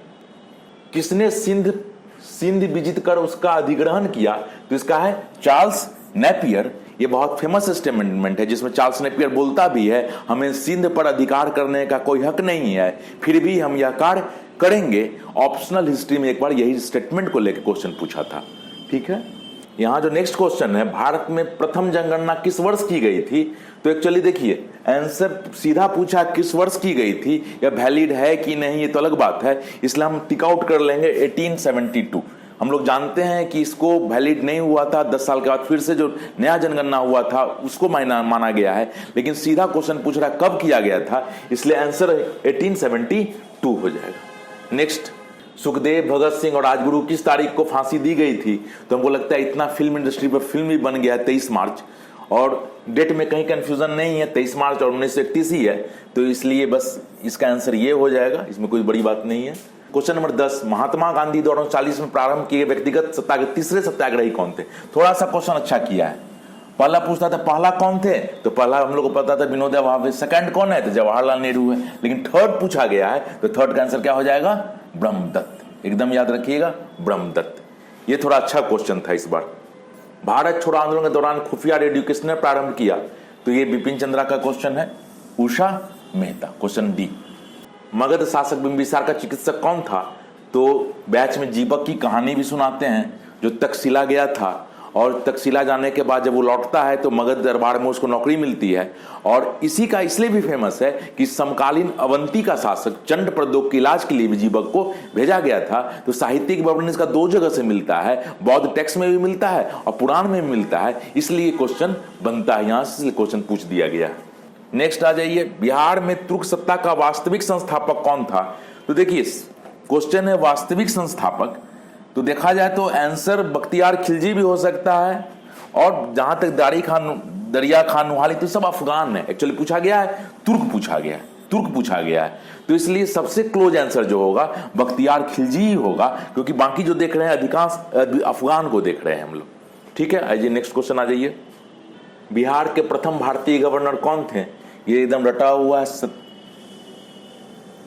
किसने सिंध विजित कर उसका अधिग्रहण किया? तो इसका है चार्ल्स नेपियर। ये बहुत फेमस स्टेटमेंट है जिसमें चार्ल्स नेपियर बोलता भी है, हमें सिंध पर अधिकार करने का कोई हक नहीं है, फिर भी हम यह कार्य करेंगे। ऑप्शनल हिस्ट्री में एक बार यही स्टेटमेंट को लेकर क्वेश्चन पूछा था, ठीक है। यहां जो नेक्स्ट क्वेश्चन है, भारत में प्रथम जनगणना किस वर्ष की गई थी? तो एक्चुअली देखिए, आंसर सीधा पूछा किस वर्ष की गई थी, या वैलिड है कि नहीं ये तो अलग बात है, इसलिए हम टिक आउट कर लेंगे 1872। हम लोग जानते हैं कि इसको वैलिड नहीं हुआ था, 10 साल के बाद फिर से जो नया जनगणना हुआ था उसको माना गया है, लेकिन सीधा क्वेश्चन पूछ रहा कब किया गया था, इसलिए आंसर 1872 हो जाएगा। नेक्स्ट, सुखदेव, भगत सिंह और राजगुरु किस तारीख को फांसी दी गई थी? तो हमको लगता है इतना फिल्म इंडस्ट्री पर फिल्म भी बन गया है 23 मार्च, और डेट में कहीं कंफ्यूजन नहीं है, 23 मार्च और 1931 ही है, तो इसलिए बस इसका आंसर ये हो जाएगा, इसमें कोई बड़ी बात नहीं है। क्वेश्चन नंबर 10, महात्मा गांधी द्वारा 1940 में प्रारंभ किए व्यक्तिगत सत्याग्रह तीसरे सत्याग्रही कौन थे? थोड़ा सा क्वेश्चन अच्छा किया है। पहला पूछता था पहला कौन थे, तो पहला हम लोग को पता था विनोबा भावे। सेकंड कौन है, तो जवाहरलाल नेहरू है। लेकिन थर्ड पूछा गया है, तो थर्ड का आंसर क्या हो जाएगा? ब्रह्मदत्त। एकदम याद रखिएगा, ब्रह्मदत्त। ये थोड़ा अच्छा क्वेश्चन था इस बार। भारत छोड़ो आंदोलन के दौरान खुफिया रेडियो किसने प्रारंभ किया? तो ये बिपिन चंद्रा का क्वेश्चन है, उषा मेहता। Question D. मगध शासक बिंबिसार का चिकित्सक कौन था? तो बैच में जीवक की कहानी भी सुनाते हैं, जो तक्षशिला गया था, और तक्षशिला जाने के बाद जब वो लौटता है तो मगध दरबार में उसको नौकरी मिलती है। और इसी का इसलिए भी फेमस है कि समकालीन अवंती का शासक चंड प्रद्योत के इलाज के लिए भी जीवक को भेजा गया था। तो साहित्यिक वर्णन इसका दो जगह से मिलता है, बौद्ध टेक्स्ट में भी मिलता है और पुराण में भी मिलता है, इसलिए क्वेश्चन बनता है, यहां से क्वेश्चन पूछ दिया गया। नेक्स्ट आ जाइए, बिहार में तुर्क सत्ता का वास्तविक संस्थापक कौन था? तो देखिए क्वेश्चन है वास्तविक संस्थापक, तो देखा जाए तो आंसर बख्तियार खिलजी भी हो सकता है, और जहां तक दरिया खान नुहाली, तो सब अफगान है। एक्चुअली पूछा गया है तुर्क, पूछा गया है, तो इसलिए सबसे क्लोज आंसर जो होगा बख्तियार खिलजी ही होगा, क्योंकि बाकी जो देख रहे हैं अधिकांश अफगान को देख रहे हैं हम लोग। ठीक है, आइए नेक्स्ट क्वेश्चन आ जाइए। बिहार के प्रथम भारतीय गवर्नर कौन थे? ये एकदम रटा हुआ है,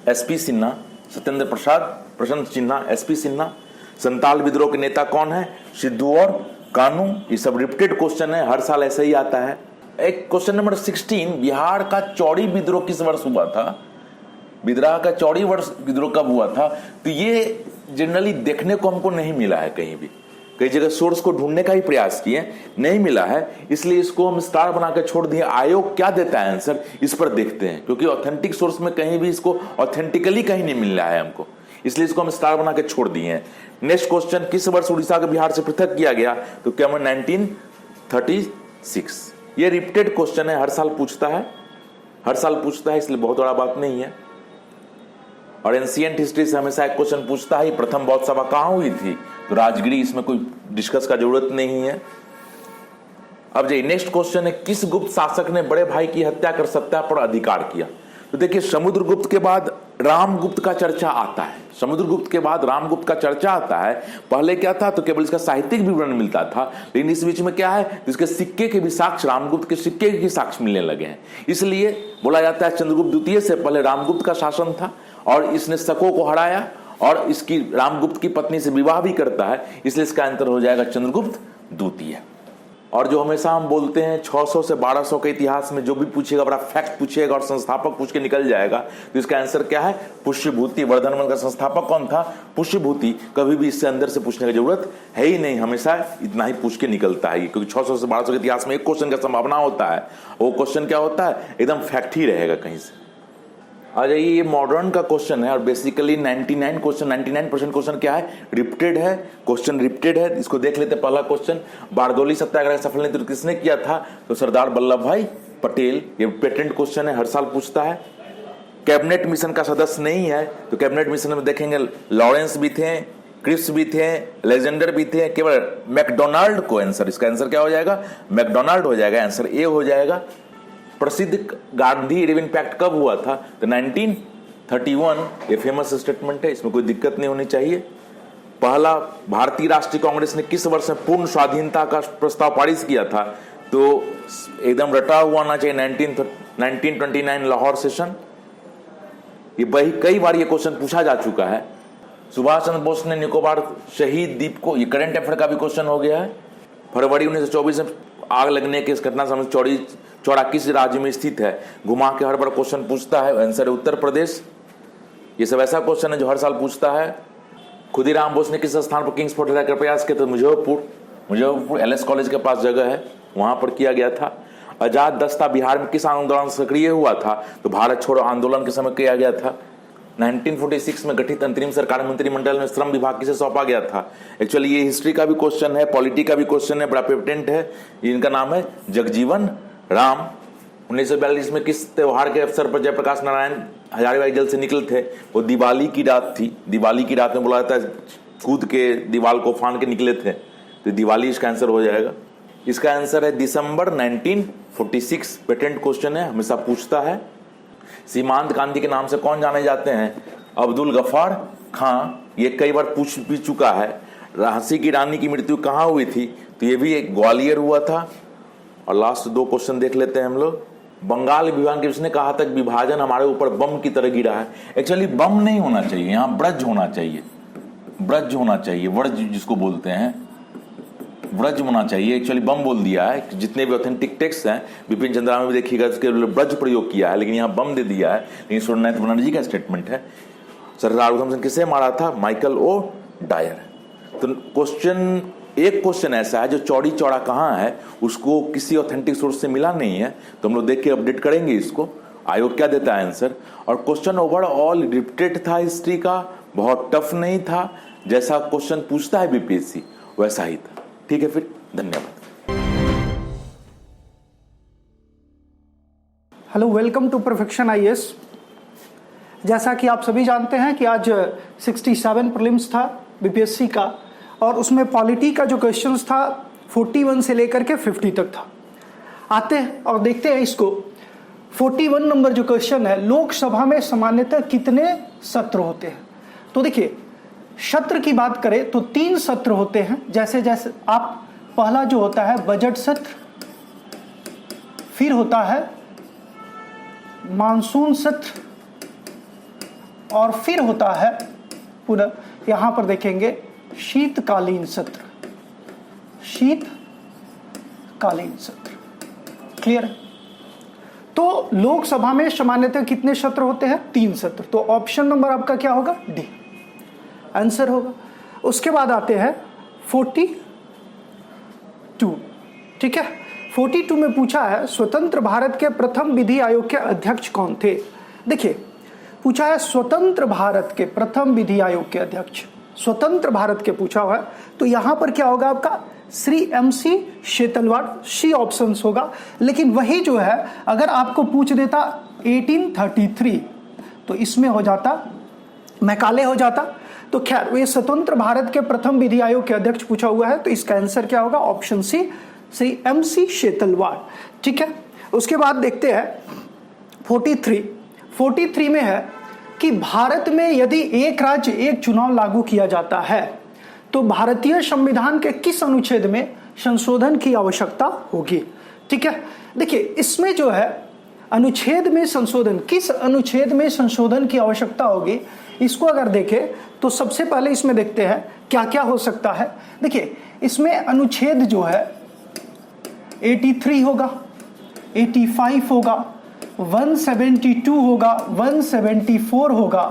एसपी सिन्हा, सत्येंद्र प्रसाद प्रसन्न सिन्हा, एसपी सिन्हा। संताल विद्रोह के नेता कौन है? सिद्धू और कानू। ये सब रिपीटेड क्वेश्चन है, हर साल ऐसे ही आता है। एक क्वेश्चन नंबर 16, बिहार का चौड़ी विद्रोह किस वर्ष हुआ था? बिद्रोह का चौड़ी विद्रोह कब हुआ था? तो ये जनरली देखने को हमको नहीं मिला है कहीं भी, कई जगह सोर्स को ढूंढने का ही प्रयास किए, नहीं मिला है, इसलिए इसको हम स्टार बना के छोड़ दिए। आयोग क्या देता है आंसर, इस पर देखते हैं, क्योंकि ऑथेंटिक सोर्स में कहीं भी इसको ऑथेंटिकली कहीं नहीं मिल रहा है हमको, इसलिए इसको हम स्टार बना के छोड़ दिए हैं। नेक्स्ट क्वेश्चन, किस वर्ष उड़ीसा को बिहार से पृथक किया गया? तो क्या 1936। ये रिपीटेड क्वेश्चन है, हर साल पूछता है, इसलिए बहुत बड़ा बात नहीं है। और एंशिएंट हिस्ट्री से हमेशा एक क्वेश्चन पूछता है, प्रथम बौद्ध सभा कहां हुई थी? तो राजगिरी, इसमें कोई डिस्कस का जरूरत नहीं है। अब जाइए नेक्स्ट क्वेश्चन है, किस गुप्त शासक ने बड़े भाई की हत्या कर सत्ता पर अधिकार किया? तो देखिए समुद्रगुप्त के बाद रामगुप्त का चर्चा आता है, पहले क्या था, तो केवल इसका साहित्यिक विवरण मिलता था, लेकिन इस बीच में क्या है, इसके सिक्के के भी साक्ष्य, रामगुप्त के सिक्के के साक्ष्य मिलने लगे हैं। इसलिए बोला जाता है चंद्रगुप्त द्वितीय से पहले रामगुप्त का शासन था, और इसने शकों को हराया, और इसकी रामगुप्त की पत्नी से विवाह भी करता है, इसलिए इसका आंसर हो जाएगा चंद्रगुप्त द्वितीय। और जो हमेशा हम बोलते हैं 600 से 1200 के इतिहास में जो भी पूछेगा बड़ा फैक्ट पूछेगा और संस्थापक पूछ के निकल जाएगा, तो इसका आंसर क्या है? पुष्यभूति। वर्धमान का संस्थापक कौन था? पुष्यभूति। कभी भी इससे अंदर से पूछने की जरूरत है ही नहीं, हमेशा इतना ही पूछ के निकलता है, क्योंकि 600 से 1200 के इतिहास में एक क्वेश्चन का संभावना होता है, वो क्वेश्चन क्या होता है? एकदम फैक्ट ही रहेगा कहीं से। आ जाइए, ये मॉडर्न का क्वेश्चन है, और बेसिकली 99% क्वेश्चन क्या है? रिपीटेड है, क्वेश्चन रिपीटेड है। इसको देख लेते। पहला क्वेश्चन, बारदौली सत्याग्रह सफल नेतृत्व किसने किया था? तो सरदार वल्लभ भाई पटेल। ये पेटेंट क्वेश्चन है, हर साल पूछता है। कैबिनेट मिशन का सदस्य नहीं है, तो कैबिनेट मिशन में देखेंगे लॉरेंस भी थे, क्रिप्स भी थे, अलेक्जेंडर भी थे, केवल मैकडोनाल्ड को आंसर, इसका आंसर क्या हो जाएगा? मैकडोनाल्ड हो जाएगा, आंसर ए हो जाएगा। प्रसिद्ध गांधी रिविन पैक्ट कब हुआ था? तो 1931। ये फेमस स्टेटमेंट है, इसमें कोई दिक्कत नहीं होनी चाहिए। पहला भारतीय राष्ट्रीय कांग्रेस ने किस वर्ष में पूर्ण स्वाधीनता का प्रस्ताव पारित किया था? तो एकदम रटा हुआ होना चाहिए, 1929 लाहौर सेशन। ये कई बार ये क्वेश्चन पूछा जा चुका है। सुभाष चंद्र बोस ने निकोबार शहीद द्वीप को, ये करंट अफेयर का भी क्वेश्चन हो गया है। फरवरी 1924 में आग लगने की इस घटना से चौड़ा किस राज्य में स्थित है? घुमा के हर बार क्वेश्चन पूछता है, आंसर है उत्तर प्रदेश। ये सब ऐसा क्वेश्चन है जो हर साल पूछता है। खुदीराम बोस ने किस स्थान पर किंग्स फोर्ट का प्रयास किया? तो मुजफ्फरपुर एलएस कॉलेज के पास जगह है, वहां पर किया गया था। आजाद दस्ता बिहार में किस आंदोलन सक्रिय हुआ था? तो भारत छोड़ो आंदोलन के समय किया गया था। 1946 में गठित अंतरिम सरकार मंत्रिमंडल में श्रम विभाग किसे सौंपा गया था? एक्चुअली ये हिस्ट्री का भी क्वेश्चन है, पॉलिटी का भी क्वेश्चन है, बड़ा पेटेंट है। इनका नाम है जगजीवन राम 1942 में किस त्योहार के अवसर पर जयप्रकाश नारायण हजारीबाग जेल से निकले थे? वो दिवाली की रात थी। दिवाली की रात में बोला जाता है कूद के दीवार को फाड़ के निकले थे, तो दिवाली इसका आंसर हो जाएगा। इसका आंसर है दिसंबर 1946। पेटेंट क्वेश्चन है, हमेशा पूछता है। सीमांत गांधी के नाम से कौन जाने जाते हैं? अब्दुल गफ्फार खां। ये कई बार पूछ भी चुका है। झांसी की रानी की मृत्यु कहाँ हुई थी? तो ये भी एक ग्वालियर हुआ था। और लास्ट 2 क्वेश्चन देख लेते हैं हम लोग। बंगाल विभाजन के जिसने कहा था कि विभाजन हमारे ऊपर बम की तरह गिरा है। एक्चुअली बम नहीं होना चाहिए, यहाँ ब्रज होना चाहिए। ब्रज होना चाहिए, व्रज जिसको बोलते हैं, ब्रज होना चाहिए। एक्चुअली बम बोल दिया है। जितने भी ऑथेंटिक टेक्स्ट हैं बिपिन चंद्रा में भी देखिएगा उसके ब्रज प्रयोग किया है, लेकिन यहाँ बम दे दिया है। लेकिन सूर्यनाथ बनर्जी का स्टेटमेंट है। सरदार उधम सिंह किसे मारा था? Michael O'Dwyer. तो क्वेश्चन, एक क्वेश्चन ऐसा है जो चौड़ी चौड़ा कहाँ है, उसको किसी ऑथेंटिक सोर्स से मिला नहीं है, तो हम लोग देख के अपडेट करेंगे इसको आयोग क्या देता है आंसर। और क्वेश्चन ओवरऑल रिपीटेड था हिस्ट्री का, बहुत टफ नहीं था। जैसा क्वेश्चन पूछता है बीपीएससी वैसा ही था। ठीक है, फिर धन्यवाद। Hello, welcome to perfection IAS. जैसा कि आप सभी जानते हैं कि आज 67 प्रीलिम्स था बीपीएससी का, और उसमें पॉलिटी का जो क्वेश्चंस था 41 से लेकर के 50 तक था। आते हैं और देखते हैं इसको। 41 नंबर जो क्वेश्चन है, लोकसभा में सामान्यतः कितने सत्र होते हैं? तो देखिए, सत्र की बात करें तो 3 सत्र होते हैं। जैसे जैसे आप, पहला जो होता है बजट सत्र, फिर होता है मानसून सत्र, और फिर होता है पुनः यहां पर देखेंगे शीतकालीन सत्र। शीतकालीन सत्र, क्लियर? तो लोकसभा में सामान्यतः कितने सत्र होते हैं? 3 सत्र। तो ऑप्शन नंबर आपका क्या होगा? डी आंसर होगा। उसके बाद आते हैं 42। ठीक है, 42 में पूछा है स्वतंत्र भारत के प्रथम विधि आयोग के अध्यक्ष कौन थे? देखिए, पूछा है स्वतंत्र भारत के प्रथम विधि आयोग के अध्यक्ष, स्वतंत्र भारत के पूछा हुआ है। तो यहां पर क्या होगा आपका? श्री MC शेतलवाड़, सी ऑप्शन होगा। लेकिन वही जो है अगर आपको पूछ देता 1833 तो इसमें हो जाता मैकाले हो जाता। तो खैर, ये स्वतंत्र भारत के प्रथम विधि आयोग के अध्यक्ष पूछा हुआ है, तो इसका आंसर क्या होगा? Option C, Shri MC Setalvad. ठीक है, उसके बाद देखते हैं 43 में है कि भारत में यदि एक राज्य एक चुनाव लागू किया जाता है तो भारतीय संविधान के किस अनुच्छेद में संशोधन की आवश्यकता होगी? ठीक है, देखिए इसमें जो है अनुच्छेद में संशोधन, किस अनुच्छेद में संशोधन की आवश्यकता होगी, इसको अगर देखें तो सबसे पहले इसमें देखते हैं क्या क्या हो सकता है। देखिए, इसमें अनुच्छेद जो है 83 होगा, 85 होगा, 172 होगा, 174 होगा,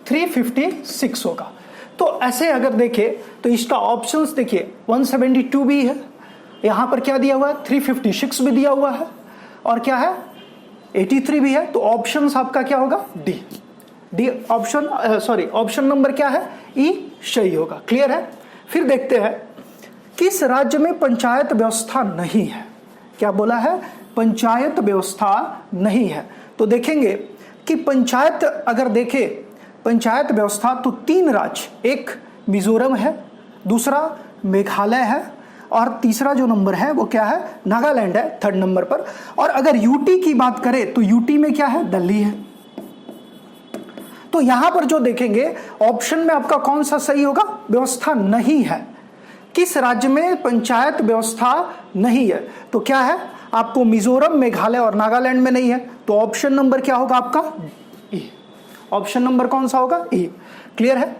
356 होगा। तो ऐसे अगर देखें तो इसका ऑप्शंस देखिए 172 भी है, यहां पर क्या दिया हुआ है 356 भी दिया हुआ है, और क्या है 83 भी है। तो ऑप्शंस आपका क्या होगा? D option, sorry option number क्या है? ई सही होगा। क्लियर है? फिर देखते हैं किस राज्य में पंचायत व्यवस्था नहीं है। क्या बोला है? पंचायत व्यवस्था नहीं है। तो देखेंगे कि पंचायत, अगर देखें पंचायत व्यवस्था तो 3 राज्य, एक मिजोरम है, दूसरा मेघालय है, और तीसरा जो नंबर है वो क्या है? नागालैंड है 3rd नंबर पर। और अगर यूटी की बात करें तो यूटी में क्या है? दिल्ली है। तो यहां पर जो देखेंगे ऑप्शन में आपका कौन सा सही होगा? व्यवस्था नहीं है। किस राज्य में पंचायत व्यवस्था नहीं है? तो क्या है आपको? मिजोरम, मेघालय और नागालैंड में नहीं है। तो ऑप्शन नंबर क्या होगा आपका? ई। ऑप्शन नंबर कौन सा होगा? ई। क्लियर है?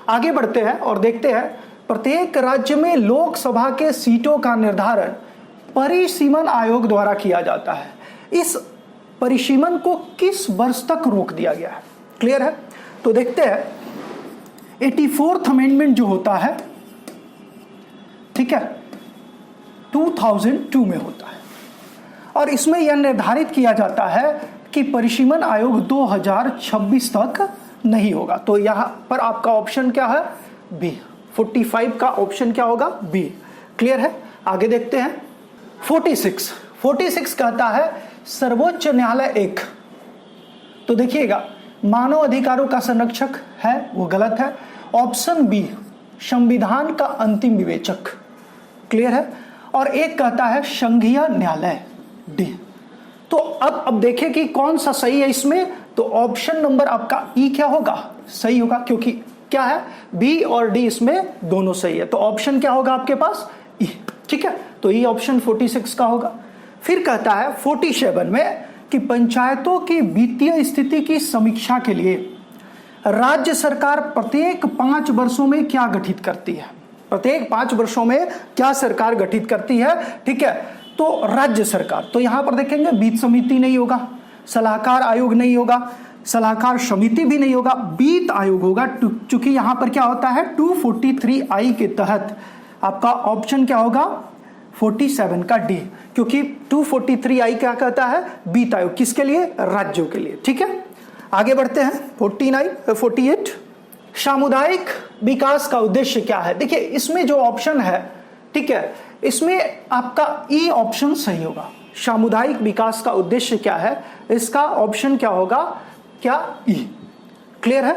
आगे बढ़ते हैं और देखते हैं प्रत्येक राज्य में लोकसभा के सीटों का निर्धारण परिसीमन आयोग द्वारा किया जाता है। इस परिसीमन को किस वर्ष तक रोक दिया गया है? क्लियर है? तो देखते हैं 84th अमेंडमेंट जो होता है, ठीक है, 2002 में होता है, और इसमें यह निर्धारित किया जाता है कि परिसीमन आयोग 2026 तक नहीं होगा। तो यहां पर आपका ऑप्शन क्या है? बी। 45 का ऑप्शन क्या होगा? बी। क्लियर है? आगे देखते हैं 46 कहता है सर्वोच्च न्यायालय एक, तो देखिएगा मानव अधिकारों का संरक्षक है, वो गलत है। ऑप्शन बी संविधान का अंतिम विवेचक, क्लियर है। और एक कहता है संघीय न्यायालय, डी। तो अब देखें कि कौन सा सही है इसमें, तो ऑप्शन नंबर आपका ई क्या होगा, सही होगा, क्योंकि क्या है बी और डी इसमें दोनों सही है। तो ऑप्शन क्या होगा आपके पास, ई, ठीक है। तो ये ऑप्शन 46 का होगा। फिर कहता है 47 में कि पंचायतों की वित्तीय स्थिति की समीक्षा के लिए राज्य सरकार प्रत्येक 5 वर्षों में क्या गठित करती है, प्रत्येक 5 वर्षों में क्या सरकार गठित करती है, ठीक है। तो राज्य सरकार, तो यहां पर देखेंगे वित्त समिति नहीं होगा, सलाहकार आयोग नहीं होगा, सलाहकार समिति भी नहीं होगा, वित्त आयोग होगा। चूंकि यहां पर क्या होता है 243I के तहत आपका ऑप्शन क्या होगा 47 का डी, क्योंकि 243I क्या कहता है वित्त आयोग, किसके लिए, राज्यों के लिए, ठीक है। आगे बढ़ते हैं 48 सामुदायिक विकास का उद्देश्य क्या है। देखिए इसमें जो ऑप्शन है, ठीक है, इसमें आपका ई ऑप्शन सही होगा। सामुदायिक विकास का उद्देश्य क्या है, इसका ऑप्शन क्या होगा, क्या ई, क्लियर है।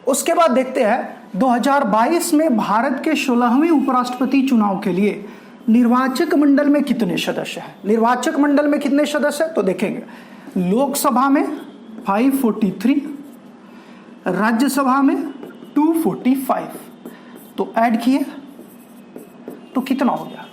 उसके बाद देखते हैं 2022 में भारत के 16वें उपराष्ट्रपति चुनाव के लिए निर्वाचक मंडल में कितने सदस्य हैं। निर्वाचक मंडल में कितने सदस्य हैं, तो देखेंगे लोकसभा में 543, राज्यसभा में 245, तो ऐड किए तो कितना हो गया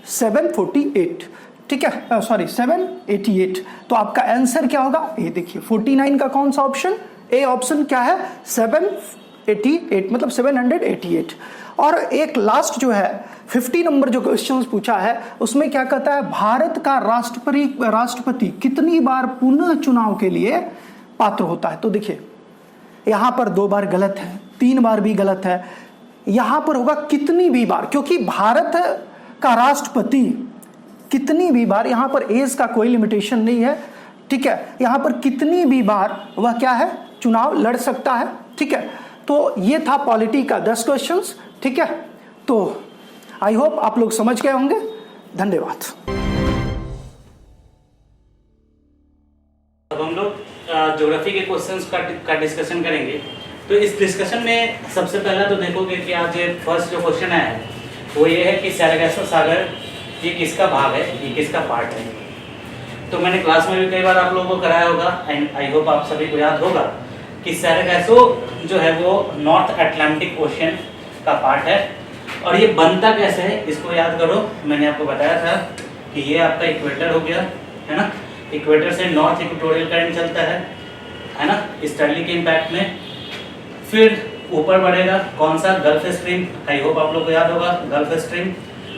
748, ठीक है, सॉरी 788। तो आपका आंसर क्या होगा, ए देखिए 49 का कौन सा ऑप्शन, ए ऑप्शन क्या है 788, मतलब 788। और एक लास्ट जो है 50 नंबर जो क्वेश्चन पूछा है उसमें क्या कहता है, भारत का राष्ट्रपति कितनी बार पुनः चुनाव के लिए पात्र होता है। तो देखिए यहां पर 2 बार गलत है, 3 बार भी गलत है, यहां पर होगा कितनी भी बार, क्योंकि भारत का राष्ट्रपति कितनी भी बार, यहां पर एज का कोई लिमिटेशन नहीं है, ठीक है। यहां पर कितनी भी बार वह क्या है चुनाव लड़ सकता है, ठीक है। तो ये था पॉलिटी का 10 क्वेश्चंस, ठीक है। तो आई होप आप लोग समझ गए होंगे, धन्यवाद। अब हम लोग ज्योग्राफी के क्वेश्चंस का डिस्कशन करेंगे। तो इस डिस्कशन में सबसे पहला तो देखोगे कि आज फर्स्ट जो क्वेश्चन है वो ये है कि सैरागासो सागर ये किसका भाग है, ये किसका पार्ट है। तो मैंने क्लास में भी कई बार आप लोगों को कराया होगा एंड आई होप आप सभी को याद होगा कि सैरागासो जो है वो नॉर्थ अटलांटिक ओशियन का पार्ट है। और ये बनता कैसे है इसको याद करो, मैंने आपको बताया था कि ये आपका इक्वेटर हो गया है ना, इक्वेटर से नॉर्थ इक्वेटोरियल करंट चलता है ना, स्टर्ली के इम्पैक्ट में। फिर ऊपर बढ़ेगा कौन सा, गल्फ स्ट्रीम, आई होप आप लोग को याद होगा गल्फ स्ट्रीम।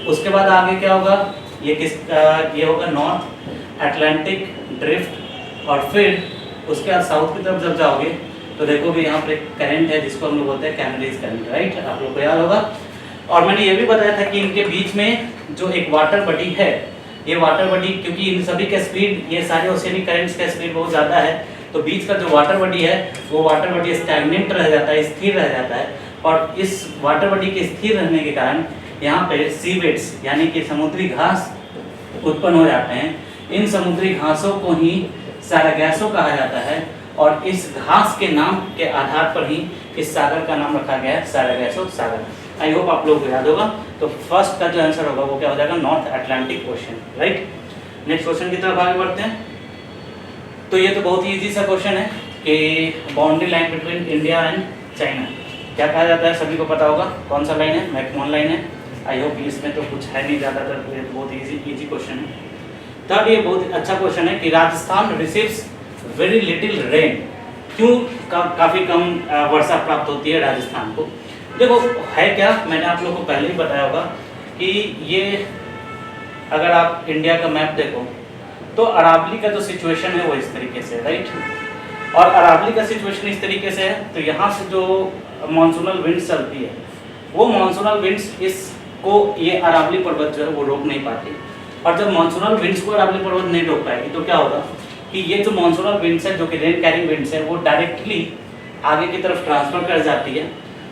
उसके बाद आगे क्या होगा, ये होगा नॉर्थ अटलांटिक ड्रिफ्ट। और फिर उसके बाद साउथ की तरफ जब जाओगे तो देखोगे यहाँ पर एक करंट है जिसको हम लोग बोलते हैं कैनाडीज करंट, राइट, आप लोग को याद होगा। और मैंने ये भी बताया था कि इनके बीच में जो एक वाटर बॉडी है, ये वाटर बॉडी क्योंकि इन सभी का स्पीड, ये सारे ओशियनिक करंट्स का स्पीड बहुत ज़्यादा है, तो बीच का जो वाटर बॉडी है वो वाटर बॉडी स्टैग्नेंट रह जाता है, स्थिर रह जाता है। और इस वाटर बॉडी के स्थिर रहने के कारण यहाँ पे सीवेट्स यानी कि समुद्री घास उत्पन्न हो जाते हैं। इन समुद्री घासों को ही सैरागासो कहा जाता है और इस घास के नाम के आधार पर ही इस सागर का नाम रखा गया है सैरागासो सागर। आई होप आप लोगों को याद होगा। तो फर्स्ट का जो आंसर होगा वो क्या हो जाएगा, north Atlantic ocean, right. Next question की तरफ आगे बढ़ते हैं। तो ये तो बहुत ही इजी सा क्वेश्चन है कि boundary line between India and China क्या कहा जाता है, सभी को पता होगा कौन सा लाइन है, मैकमोहन लाइन है। आई होप इसमें तो कुछ है नहीं ज़्यादातर, तो ये बहुत इजी क्वेश्चन है। थर्ड, ये बहुत अच्छा क्वेश्चन है कि Rajasthan receives very little rain, क्यों काफ़ी कम वर्षा प्राप्त होती है राजस्थान को। देखो है क्या, मैंने आप लोगों को पहले ही बताया होगा कि ये अगर आप इंडिया का मैप देखो तो अरावली का जो सिचुएशन है वो इस तरीके से, राइट। और अरावली का सिचुएशन इस तरीके से है, तो यहाँ से जो मॉनसूनल विंड्स चलती है वो मॉनसूनल विंड्स इसको ये अरावली पर्वत जो है वो रोक नहीं पाती। और जब मॉनसूनल विंड्स को अरावली पर्वत नहीं रोक पाएगी तो क्या होगा कि ये जो मॉनसूनल विंड्स है जो कि रेन कैरिंग विंड्स है वो डायरेक्टली आगे की तरफ ट्रांसफर कर जाती है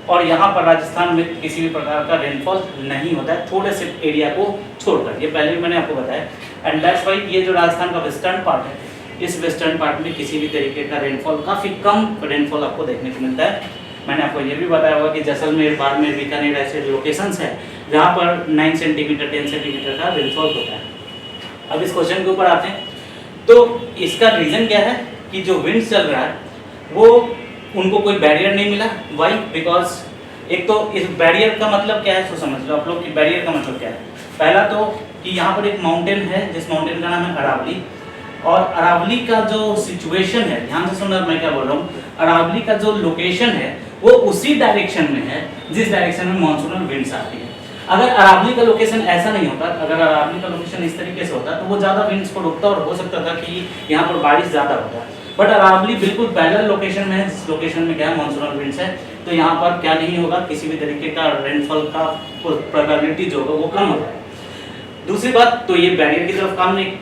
और यहाँ पर राजस्थान में किसी भी प्रकार का रेनफॉल नहीं होता है, थोड़े से एरिया को छोड़कर। ये पहले भी मैंने आपको बताया। एंड दैट्स वाई ये जो राजस्थान का वेस्टर्न पार्ट है, इस वेस्टर्न पार्ट में किसी भी तरीके का रेनफॉल, काफ़ी कम रेनफॉल आपको देखने को मिलता है। मैंने आपको ये भी बताया होगा कि जैसलमेर, बाड़मेर, बीकानेर ऐसे लोकेशंस हैं जहाँ पर 9 सेंटीमीटर 10 सेंटीमीटर का रेनफॉल होता है। अब इस क्वेश्चन के ऊपर आते हैं, तो इसका रीज़न क्या है कि जो विंड चल रहा है वो उनको कोई बैरियर नहीं मिला। वाई? बिकॉज एक तो इस बैरियर का मतलब क्या है, सो समझ लो आप लोग कि बैरियर का मतलब क्या है। पहला तो कि यहाँ पर एक माउंटेन है, जिस माउंटेन का नाम है अरावली, और अरावली का जो सिचुएशन है, ध्यान से सुनना मैं क्या बोल रहा हूँ, अरावली का जो लोकेशन है वो उसी डायरेक्शन में है जिस डायरेक्शन में मानसूनल विंड्स आती है। अगर अरावली का लोकेशन ऐसा नहीं होता, अगर अरावली का लोकेशन इस तरीके से होता तो वो ज़्यादा विंड्स को रोकता और हो सकता था कि यहाँ पर बारिश ज़्यादा होता। बट अरावली बिल्कुल पैरेलल लोकेशन में है, जिस लोकेशन में क्या है मानसूनल विंड्स है, तो यहाँ पर क्या नहीं होगा, किसी भी तरीके का रेनफॉल का प्रोबेबिलिटी जो होगा वो कम होगा। दूसरी बात, तो ये बैरियर की तरफ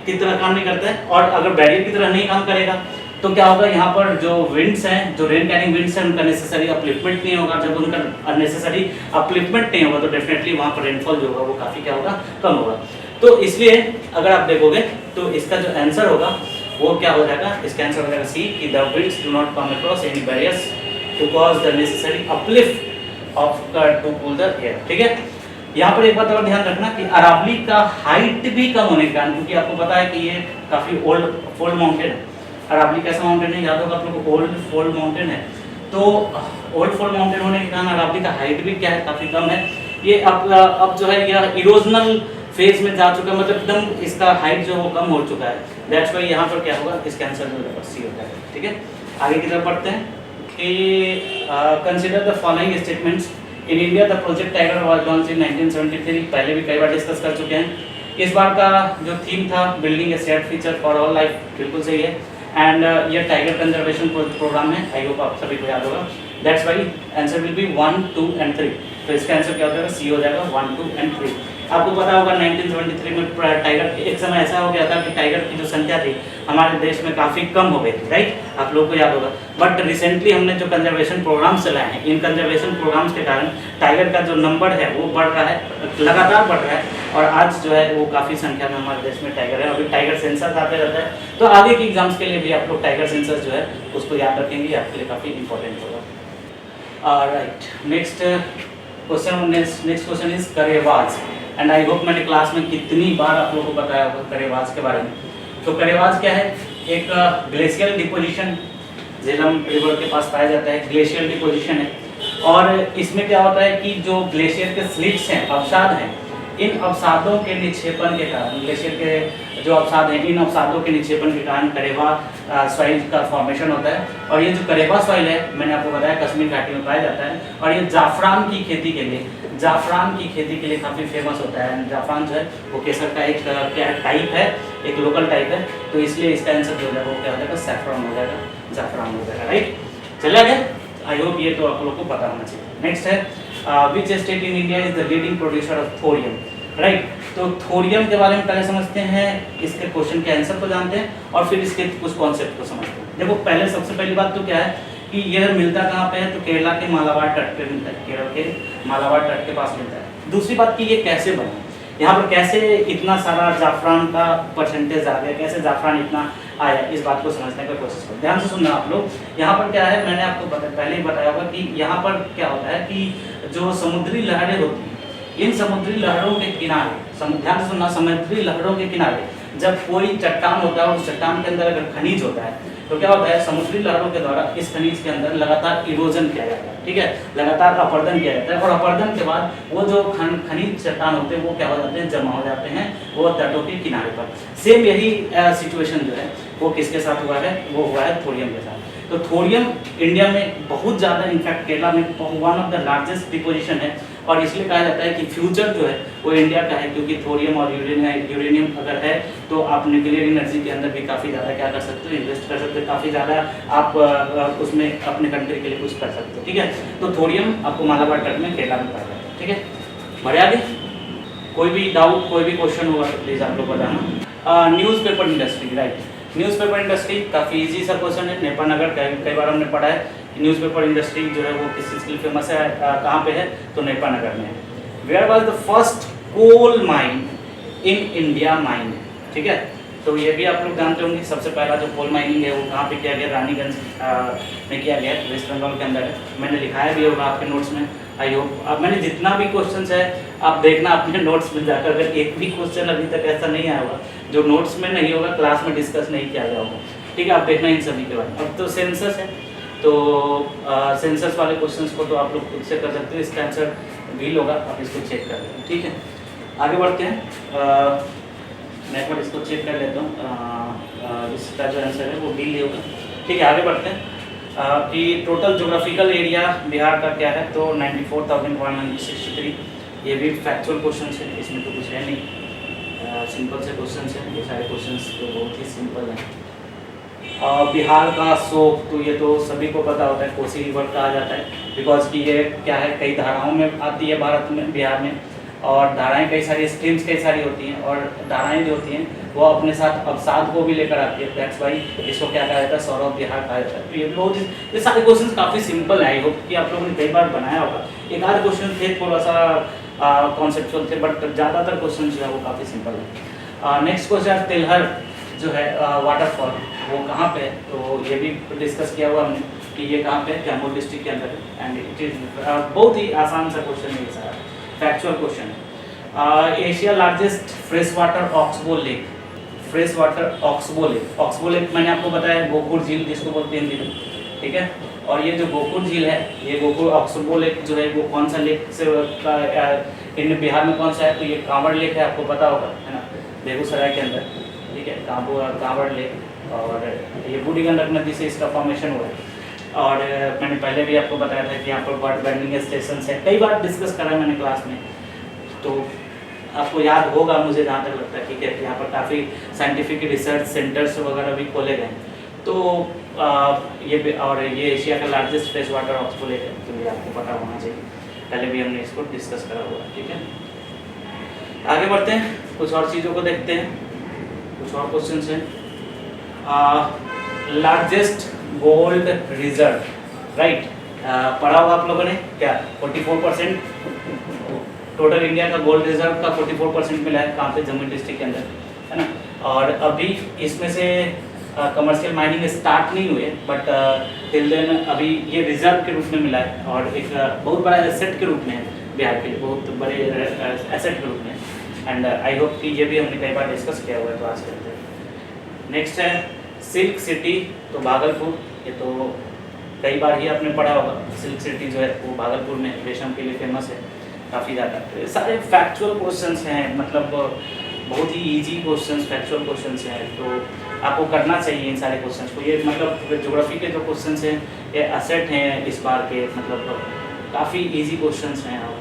की तरह काम नहीं करता है, और अगर बैरियर की तरह नहीं काम करेगा तो क्या होगा, यहाँ पर जो विंड्स हैं, जो रेन कैरिंग विंड्स हैं, उनका नेसेसरी अपलिफ्टमेंट नहीं होगा। जब उनका अननेसेसरी अपलिफ्टमेंट नहीं होगा तो डेफिनेटली वहाँ पर रेनफॉल जो होगा वो काफ़ी क्या होगा, कम होगा। तो इसलिए अगर आप देखोगे तो इसका जो आंसर होगा वो क्या हो जाएगा, इसका आंसर हो जाएगा सी, कि the winds do not come across any barriers to cause the necessary uplift of to cool the air. ठीक है, यहाँ पर एक बात और ध्यान रखना कि अरावली का हाइट भी कम होने के कारण, क्योंकि आपको पता है कि ये काफ़ी ओल्ड माउंटेन है। अरावली कैसा माउंटेन है, याद होगा आप लोगों को, ओल्ड फोल्ड माउंटेन है। तो ओल्ड फोल्ड माउंटेन होने के कारण अरावली का हाइट भी क्या है, काफ़ी कम है। ये अब जो है यह इरोजनल फेज में जा चुका है, मतलब एकदम इसका हाइट जो वो कम हो चुका है। दैट्स वाई यहाँ पर क्या होगा, इसका आंसर जो होगा सी होता है। ठीक है, आगे की तरफ बढ़ते हैं कि consider the following statements. In India the project tiger was launched in 1973, पहले भी कई बार डिस्कस कर चुके हैं। इस बार का जो थीम था building A shared feature for all life, बिल्कुल सही है। एंड ये टाइगर कंजर्वेशन प्रोग्राम है, आई होप आप सभी को याद होगा। That's why answer will be 1, 2 and 3। तो इसका आंसर क्या हो जाएगा, सी हो जाएगा, 1, 2 एंड 3। आपको पता होगा 1973 में टाइगर, एक समय ऐसा हो गया था कि टाइगर की जो संख्या थी हमारे देश में काफ़ी कम हो गई थी, राइट, आप लोगों को याद होगा। बट रिसेंटली हमने जो कंजर्वेशन प्रोग्राम्स चलाए हैं, इन कंजर्वेशन प्रोग्राम्स के कारण टाइगर का जो नंबर है वो बढ़ रहा है, लगातार बढ़ रहा है, और आज जो है वो काफ़ी संख्या में हमारे देश में टाइगर है। अभी टाइगर सेंसस आते रहता है, तो आगे के एग्जाम्स के लिए भी आप लोग टाइगर सेंसस जो है उसको याद रखेंगे, आपके लिए काफ़ी इंपॉर्टेंट होगा। राइट, नेक्स्ट क्वेश्चन इज करेवाज। एंड आई होप मैंने क्लास में कितनी बार आप लोगों को बताया होगा करेवाज के बारे में। तो करेवाज क्या है, एक ग्लेशियल डिपोजिशन झेलम रिवर के पास पाया जाता है, ग्लेशियल डिपोजिशन है। और इसमें क्या होता है कि जो ग्लेशियर के स्लिट्स हैं, अवसाद हैं, इन अवसादों के निक्षेपण के कारण, ग्लेशियर के जो अवसाद हैं, इन अवसादों के निक्षेपण के कारण करेवा सॉइल का फॉर्मेशन होता है। और ये जो करेवा सॉइल है, मैंने आपको बताया कश्मीर घाटी में पाया जाता है, और ये जाफरान की खेती के लिए काफ़ी फेमस होता है। जाफरान जो है वो केसर का एक क्या टाइप है, एक लोकल टाइप है, तो इसलिए इसका आंसर जो है वो क्या हो जाएगा, सैफरन हो जाएगा, जाफरान हो जाएगा। राइट, चला गया, आई होप ये तो आप लोग को पता होना चाहिए। नेक्स्ट है which state in India is the leading producer of thorium. Right, तो थोरियम के बारे में पहले समझते हैं, इसके क्वेश्चन के आंसर को जानते हैं, और फिर इसके कुछ कॉन्सेप्ट को समझते हैं। देखो, पहले सबसे पहली बात तो क्या है कि यह मिलता कहाँ पे है, तो केरला के मालाबार तट पे मिलता है, केरल के मालाबार तट के पास मिलता है। दूसरी बात कि ये कैसे बना, यहाँ पर कैसे इतना सारा जाफरान का परसेंटेज आ गया, कैसे जाफरान इतना आया, इस बात को समझने का कोशिश करो। ध्यान से सुनना आप लोग। यहाँ पर क्या है, मैंने आपको पहले ही बताया होगा कि यहाँ पर क्या होता है कि जो समुद्री लहरें होती हैं, इन समुद्री लहरों के किनारे, ध्यान से सुनना, समुद्री लहरों के किनारे जब कोई चट्टान होता है और उस चट्टान के अंदर अगर खनिज होता है, तो क्या होता है, समुद्री लहरों के द्वारा इस खनिज के अंदर लगातार इरोजन किया जाता है। ठीक है, लगातार अपरदन किया जाता है, और अपरदन के बाद वो जो खनिज चट्टान होते हैं वो क्या हो जाते हैं, जमा हो जाते हैं वो तटों के किनारे पर। सेम यही सिचुएशन जो है वो किसके साथ हुआ है, वो हुआ है थोरियम के साथ। तो थोरियम इंडिया में बहुत ज़्यादा, इनफैक्ट केरला में one of the largest deposition है, और इसलिए कहा जाता है कि फ्यूचर जो है वो इंडिया का है, क्योंकि थोरियम और यूरेनियम अगर है तो आप न्यूक्लियर एनर्जी के अंदर भी काफ़ी ज़्यादा क्या कर सकते हो, इन्वेस्ट कर सकते हो, काफ़ी ज़्यादा आप उसमें अपने कंट्री के लिए कुछ कर सकते हो। ठीक है, तो थोरियम आपको मालाबार तट में केरला में पाया जाता है। ठीक है, बढ़े आगे। कोई भी डाउट, कोई भी क्वेश्चन होगा तो प्लीज़ आप लोग बताना। Newspaper industry. Right, newspaper industry काफ़ी इजी सा क्वेश्चन है। नेपाल नगर कई बार हमने पढ़ा है न्यूज़पेपर इंडस्ट्री जो है वो किस चीज़ के लिए फेमस है, कहाँ पे है, तो नेपा नगर में है। Where was the first coal mine in India mine, ठीक है। तो ये भी आप लोग जानते होंगे, सबसे पहला जो कोल माइनिंग है वो कहाँ पे किया गया, रानीगंज में किया गया, वेस्ट बंगाल के अंदर है। मैंने लिखाया भी होगा आपके नोट्स में, आई होप। अब मैंने जितना भी क्वेश्चंस है आप देखना अपने नोट्स में जाकर, अगर एक भी क्वेश्चन अभी तक ऐसा नहीं आया होगा जो नोट्स में नहीं होगा, क्लास में डिस्कस नहीं किया गया होगा, ठीक है। आप देखना इन सभी के बारे में। अब तो सेंसस है, तो सेंसस वाले क्वेश्चंस को तो आप लोग खुद से कर सकते हो, इसका आंसर व्हील होगा, आप इसको चेक कर लें, ठीक है। आगे बढ़ते हैं, मैं एक बार इसको चेक कर लेता हूँ, इसका जो आंसर है वो व्हील होगा, ठीक है। आगे बढ़ते हैं कि टोटल जोग्राफिकल एरिया बिहार का क्या है, तो 94,163। ये भी फैक्चुअल क्वेश्चन है, इसमें तो कुछ है नहीं, सिंपल से क्वेश्चन हैं ये सारे क्वेश्चन, तो बहुत ही सिंपल हैं। बिहार का सोप, तो ये तो सभी को पता होता है, कोसी रिवर कहा जाता है, बिकॉज कि ये क्या है, कई धाराओं में आती है भारत में, बिहार में, और धाराएं कई सारी, स्ट्रीम्स कई सारी होती हैं, और धाराएं जो होती हैं वो अपने साथ अवसाद को भी लेकर आती है, दैट्स वाई इसको क्या कहा जाता है, सौरभ बिहार कहा जाता है। तो ये बहुत, ये सारे क्वेश्चन काफ़ी सिंपल है, आई होप कि आप लोगों ने कई बार बनाया होगा। एक आध क्वेश्चन थे थोड़ा सा कॉन्सेप्चुअल थे, बट ज़्यादातर क्वेश्चन जो है वो काफ़ी सिंपल है। नेक्स्ट क्वेश्चन, तिलहर जो है वाटरफॉल, वो कहाँ पे है, तो ये भी डिस्कस किया हुआ हमने कि ये कहाँ पे है, जम्मू डिस्ट्रिक्ट के अंदर है, एंड इट इज़ बहुत ही आसान सा क्वेश्चन है, ये सारा फैक्चुअल क्वेश्चन है। Asia largest fresh water oxbow lake, fresh water oxbow lake, oxbow lake मैंने आपको बताया गोकुल झील जिसको बोलते हैं हिंदी में, ठीक है। और ये जो गोकुल झील है, ये गोकुल ऑक्सबो लेक जो है वो कौन सा लेक से इन बिहार में कौन सा है, तो ये कांवड़ लेक है, आपको पता होगा, है ना, बेगूसराय के अंदर, ठीक है, कांवड़ लेक। और ये बूढ़ी गंडक नदी से इसका फॉर्मेशन हुआ है। और मैंने पहले भी आपको बताया था कि यहाँ पर बर्ड बैंडिंग स्टेशन है, कई बार डिस्कस करा है मैंने क्लास में, तो आपको याद होगा मुझे जहाँ तक लगता है, ठीक है। यहाँ पर काफ़ी साइंटिफिक रिसर्च सेंटर्स वगैरह भी खोले गए, तो ये और ये एशिया का largest fresh water oxbow lake है, तो ये आपको पता होना चाहिए, पहले भी हमने इसको डिस्कस करा हुआ, ठीक है। आगे बढ़ते हैं, कुछ और चीज़ों को देखते हैं, कुछ और क्वेश्चन हैं। लार्जेस्ट गोल्ड रिजर्व, राइट, पढ़ा होगा आप लोगों ने क्या, 44% टोटल इंडिया का गोल्ड रिजर्व का 44% मिला है, कहाँ पे, जम्मू डिस्ट्रिक्ट के अंदर, है ना। और अभी इसमें से कमर्शियल माइनिंग स्टार्ट नहीं हुए, बट टिल देन अभी ये रिजर्व के रूप में मिला है, और एक बहुत बड़ा एसेट के रूप में है बिहार के लिए, बहुत बड़े एसेट के रूप में, एंड आई होप कि ये भी हमने कई बार डिस्कस किया हुआ है, तो आज करते हैं। नेक्स्ट है सिल्क सिटी, तो भागलपुर, ये तो कई बार ही आपने पढ़ा होगा, सिल्क सिटी जो है वो भागलपुर में रेशम के लिए फेमस है काफ़ी ज़्यादा। तो सारे फैक्चुअल क्वेश्चंस हैं, मतलब बहुत ही इजी क्वेश्चंस, फैक्चुअल क्वेश्चंस हैं, तो आपको करना चाहिए इन सारे क्वेश्चंस को। ये मतलब ज्योग्राफी के जो क्वेश्चंस हैं ये असेट हैं इस बार के, मतलब काफ़ी इजी क्वेश्चंस हैं, आप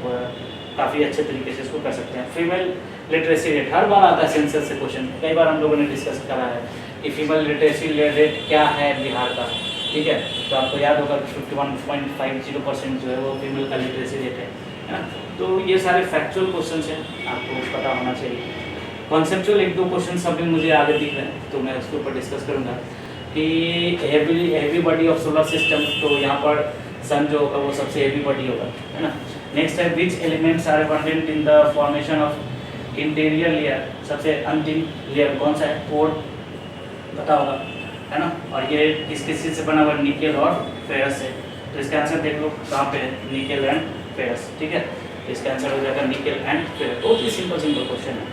काफ़ी अच्छे तरीके से इसको कर सकते हैं। फीमेल लिटरेसी रेट हर बार आता है सेंसस से क्वेश्चन, कई बार हम लोगों ने डिस्कस करा है कि फीमेल लिटरेसी रेट क्या है बिहार का, ठीक है। तो आपको याद होगा 51.50% जो है वो फीमेल का लिटरेसी रेट है ना। तो ये सारे फैक्चुअल क्वेश्चंस हैं, आपको पता होना चाहिए। कॉन्सेप्चुअल एक दो क्वेश्चन अभी मुझे आगे दिख रहे हैं, तो मैं उसके ऊपर डिस्कस करूँगा कि heavy body of solar system, तो यहाँ पर सन जो होगा वो सबसे हेवी बॉडी होगा, है ना। नेक्स्ट है which elements are abundant in the formation of interior layer, सबसे अंतिम लेयर कौन सा है, कोर, पता होगा, है ना। और ये किस किस चीज़ से बना हुआ, निकेल और फेरस से, तो इसका आंसर देख लो कहाँ पे है, निकेल एंड फेरस, ठीक है। इसका आंसर हो जाएगा निकेल एंड फेरस, बहुत ही सिंपल क्वेश्चन है।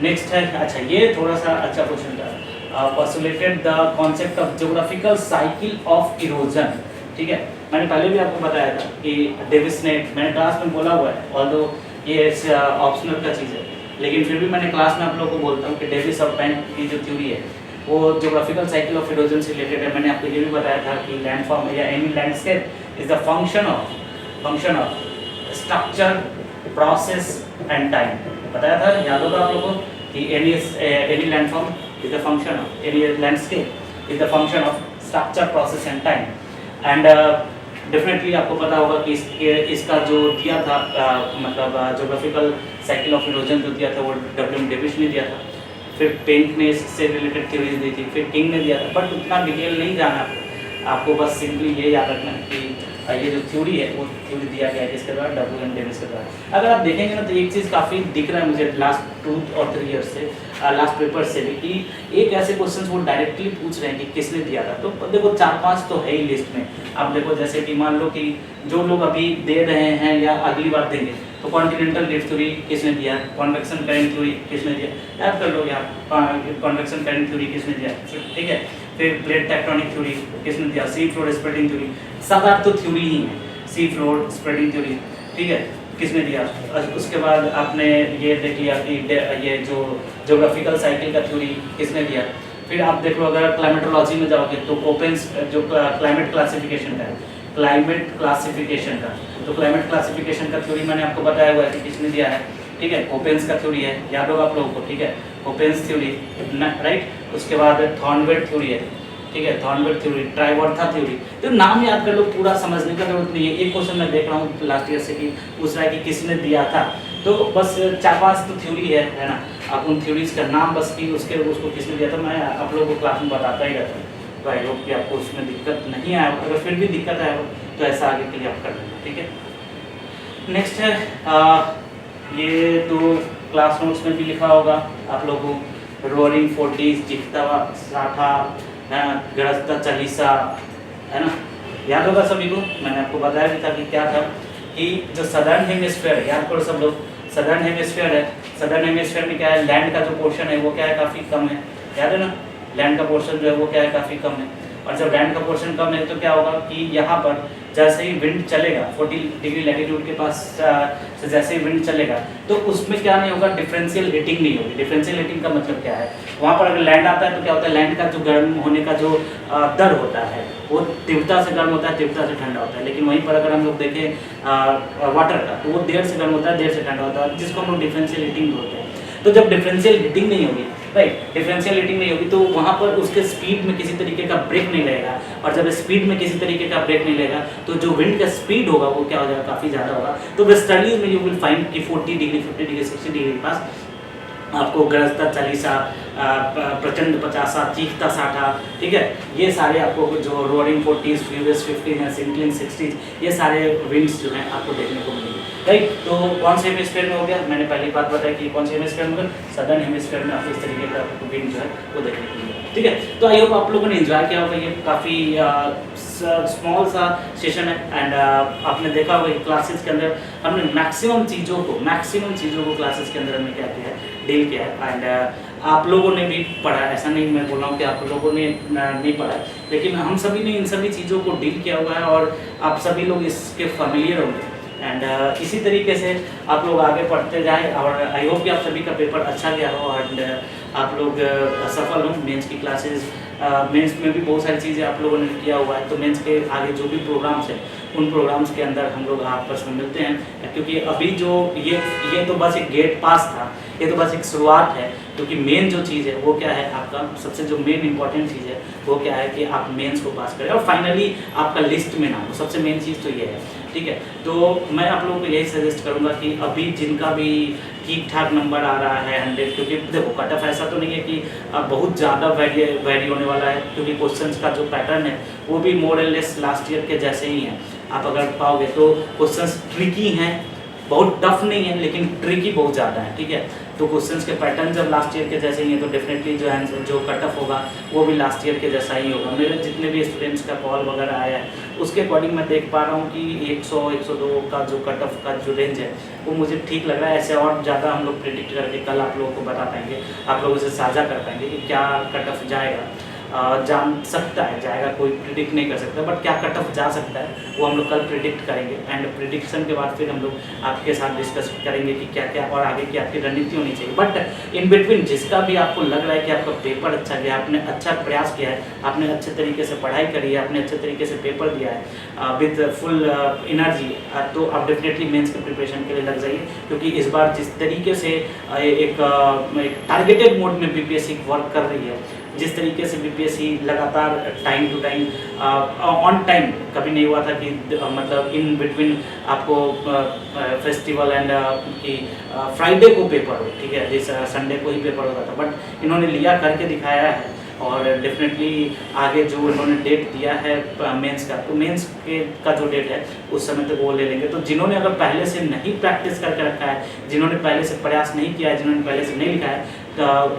नेक्स्ट है, अच्छा ये थोड़ा सा अच्छा क्वेश्चन था, postulated the concept of geographical cycle of erosion, ठीक है। मैंने पहले भी आपको बताया था कि डेविस ने, मैंने क्लास में बोला हुआ है, ऑल्दो ये ऑप्शनल का चीज़ है, लेकिन फिर भी मैंने क्लास में आप लोगों को बोलता हूँ कि डेविस और पेन की जो थ्योरी है वो ज्योग्राफिकल साइकिल ऑफ इरोजन से रिलेटेड है। मैंने आपको ये भी बताया था कि लैंडफॉर्म या any landscape is the function of structure, process and time, बताया था, याद होगा आप लोगों को कि any landform is the function of, any landscape is the function of structure, process and time. And definitely आपको पता होगा कि इसका जो दिया था मतलब ज्योग्राफिकल साइकिल ऑफ इरोजन जो दिया था वो डब्ल्यू डेविस ने दिया था, फिर पेंट ने इससे रिलेटेड थ्योरीज दी थी, फिर किंग ने दिया था, बट उतना डिटेल नहीं जाना आपको बस सिंपली ये याद रखना है कि ये जो थ्योरी है वो थ्योरी दिया गया है किसके द्वारा, डब्ल्यू.एम. डेविस के द्वारा। अगर आप देखेंगे ना तो एक चीज़ काफ़ी दिख रहा है मुझे लास्ट 2 और 3 ईयर्स से, लास्ट पेपर से भी, कि एक ऐसे क्वेश्चन वो डायरेक्टली पूछ रहे हैं कि किसने दिया था। तो देखो 4-5 तो है ही लिस्ट में। आप देखो जैसे कि मान लो कि जो लोग अभी दे रहे हैं या अगली बार देंगे, तो कॉन्टिनेंटल ड्रिफ्ट थ्योरी किसने दिया, कॉन्वेक्शन करंट थ्योरी किसने दिया, याद कर लो आप, कॉन्वेक्शन करंट थ्योरी किसने दिया, ठीक है। फिर प्लेट टेक्टोनिक थ्योरी किसने दिया, सी फ्लोर स्प्रेडिंग थ्योरी, 7-8 तो थ्योरी ही है, सी फ्लोर स्प्रेडिंग थ्योरी, ठीक है, किसने दिया। उसके बाद आपने ये देख लिया कि ये जो ज्योग्राफिकल साइकिल का थ्योरी किसने दिया। फिर आप देख लो अगर क्लाइमेटोलॉजी में जाओगे तो कोपेंस जो क्लाइमेट क्लासिफिकेशन का है, क्लाइमेट क्लासिफिकेशन का, तो क्लाइमेट क्लासिफिकेशन का थ्योरी मैंने आपको बताया हुआ है कि किसने दिया है, ठीक है, कोपेंस का थ्योरी है, याद होगा आप लोगों को, ठीक है, कोपेंस थ्योरी, राइट। उसके बाद थॉर्नवेट थ्योरी है, ठीक है, थॉर्नवेट थ्योरी, ट्राइवॉर्था थ्योरी। तो नाम याद कर लो, पूरा समझने का जरूरत नहीं है। एक क्वेश्चन मैं देख रहा हूँ लास्ट ईयर से कि पूछ रहा है कि किसने दिया था, तो बस 4-5 तो थ्योरी है ना, आप उन थ्योरीज का नाम बस कि उसको किसने दिया था मैं आप लोगों को क्लास में बताता ही रहता हूँ। तो आई होप कि आपको उसमें दिक्कत नहीं आया, अगर फिर भी दिक्कत आया हो तो ऐसा आगे के लिए आप कर लेना, ठीक है। नेक्स्ट है ये तो क्लास नोट्स में भी लिखा होगा आप लोगों को, रोअरिंग 40s, जिक्ता साठा है ना, गरजता चालीसा, है ना, याद होगा सभी को। मैंने आपको बताया भी था कि क्या था कि जो सदर्न हेमिस्फीयर है, याद करो सब लोग, सदर्न हेमिस्फीयर है, सदर्न हेमिस्फीयर में क्या है, लैंड का जो पोर्शन है वो क्या है, काफ़ी कम है, याद है ना, लैंड का पोर्शन जो है वो क्या है, काफ़ी कम है। और जब लैंड का पोर्शन कम है तो क्या होगा कि यहाँ पर जैसे ही विंड चलेगा 40 डिग्री लैटिट्यूड के पास से जैसे ही विंड चलेगा तो उसमें क्या नहीं होगा, डिफरेंशियल हीटिंग नहीं होगी। डिफरेंशियल हीटिंग का मतलब क्या है, वहाँ पर अगर लैंड आता है तो क्या होता है, लैंड का जो गर्म होने का जो दर होता है वो तीव्रता से गर्म होता है, तीव्रता से ठंडा होता है। लेकिन वहीं पर अगर हम लोग देखें वाटर का तो वो देर से गर्म होता है, देर से ठंडा होता है, जिसको हम लोग डिफरेंशियल हीटिंग बोलते हैं। तो जब डिफरेंशियल हीटिंग नहीं होगी, राइट, डिफरेंशियल हीटिंग नहीं होगी तो वहाँ पर उसके स्पीड में किसी तरीके का ब्रेक नहीं लगेगा, और जब स्पीड में किसी तरीके का ब्रेक नहीं लगेगा तो जो विंड का स्पीड होगा वो क्या हो जाएगा, काफ़ी ज़्यादा होगा। तो वेस्टर्लीज में यू विल फाइंड कि 40 डिग्री, 50 डिग्री, 60 डिग्री के पास आपको गरजता चालीसा, प्रचंड 50, चीखता 60, ठीक है, ये सारे आपको जो रोअरिंग 40s, फ्यूरियस 50 है, सिंकलिंग 60s, ये सारे विंड्स जो हैं आपको देखने को मिलेंगे, राइट। तो कौन से हेमिस्फीयर में हो गया, मैंने पहली बात बताई कि कौन से हेमिस्फीयर में, सदर्न हेमिस्फीयर में आपको इस तरीके का विंड जो है वो देखने को मिलेगा, ठीक है। तो आई होप आप लोगों ने एंजॉय किया होगा, ये काफ़ी स्मॉल सा सेशन है। एंड आपने देखा होगा क्लासेस के अंदर हमने मैक्सिमम चीज़ों को क्लासेस के अंदर हमने क्या किया है, डील किया है। एंड आप लोगों ने भी पढ़ा, ऐसा नहीं मैं बोल रहा हूँ कि आप लोगों ने नहीं पढ़ा, लेकिन हम सभी ने इन सभी चीज़ों को डील किया हुआ है और आप सभी लोग इसके फैमिलियर होंगे। एंड इसी तरीके से आप लोग आगे पढ़ते जाएं और आई होप कि आप सभी का पेपर अच्छा गया हो एंड आप लोग सफल हो। मेंस की क्लासेस, मेंस में भी बहुत सारी चीज़ें आप लोगों ने किया हुआ है, तो मेंस के आगे जो भी प्रोग्राम्स हैं उन प्रोग्राम्स के अंदर हम लोग आपस में मिलते हैं, क्योंकि अभी जो ये तो बस एक गेट पास था, ये तो बस एक शुरुआत है, क्योंकि मेन जो चीज़ है वो क्या है, आपका सबसे जो मेन इंपॉर्टेंट चीज़ है वो क्या है कि आप मेंस को पास करें और फाइनली आपका लिस्ट में ना हो, सबसे मेन चीज़ तो ये है, ठीक है। तो मैं आप लोगों को यही सजेस्ट करूंगा कि अभी जिनका भी ठीक ठाक नंबर आ रहा है 100, क्योंकि देखो कट ऑफ ऐसा तो नहीं है कि बहुत ज़्यादा वेरी होने वाला है, क्योंकि क्वेश्चंस का जो पैटर्न है वो भी more and less last year के जैसे ही हैं। आप अगर पाओगे तो क्वेश्चंस ट्रिकी हैं, बहुत टफ नहीं है लेकिन ट्रिकी बहुत ज़्यादा है, ठीक है। तो क्वेश्चंस के पैटर्न जब लास्ट ईयर के जैसे ही हैं तो डेफिनेटली जो आंसर जो कट ऑफ होगा वो भी लास्ट ईयर के जैसा ही होगा। मेरे जितने भी स्टूडेंट्स का कॉल वगैरह आया है उसके अकॉर्डिंग मैं देख पा रहा हूँ कि 100-102 का जो कट ऑफ का जो रेंज है वो मुझे ठीक लग रहा है। ऐसे और ज़्यादा हम लोग प्रिडिक्ट करके कल आप लोगों को बता पाएंगे, आप लोगों से साझा कर पाएंगे कि क्या कट ऑफ जाएगा। जान सकता है जाएगा, कोई प्रिडिक्ट नहीं कर सकता, बट क्या कट ऑफ जा सकता है वो हम लोग कल प्रिडिक्ट करेंगे। एंड प्रिडिक्शन के बाद फिर हम लोग आपके साथ डिस्कस करेंगे कि क्या क्या और आगे की आपकी रणनीति होनी चाहिए। बट इन बिटवीन जिसका भी आपको लग रहा है कि आपका पेपर अच्छा गया, आपने अच्छा प्रयास किया है, आपने अच्छे तरीके से पढ़ाई करी है, आपने अच्छे तरीके से पेपर दिया है विद फुल एनर्जी, तो आप डेफिनेटली मेंस के प्रिपरेशन के लिए लग जाइए, क्योंकि इस बार जिस तरीके से एक टारगेटेड मोड में बीपीएससी वर्क कर रही है, जिस तरीके से बीपीएससी लगातार time to time on time कभी नहीं हुआ था कि मतलब इन बिटवीन आपको फेस्टिवल एंड कि फ्राइडे को पेपर हो, ठीक है, जिस संडे को ही पेपर होता था, बट इन्होंने लिया करके दिखाया है। और डेफिनेटली आगे जो उन्होंने डेट दिया है मेंस का, तो मेंस का जो डेट है उस समय तक वो ले लेंगे। तो जिन्होंने अगर पहले से नहीं प्रैक्टिस करके रखा है, जिन्होंने पहले से प्रयास नहीं किया है, जिन्होंने पहले से नहीं लिखा है,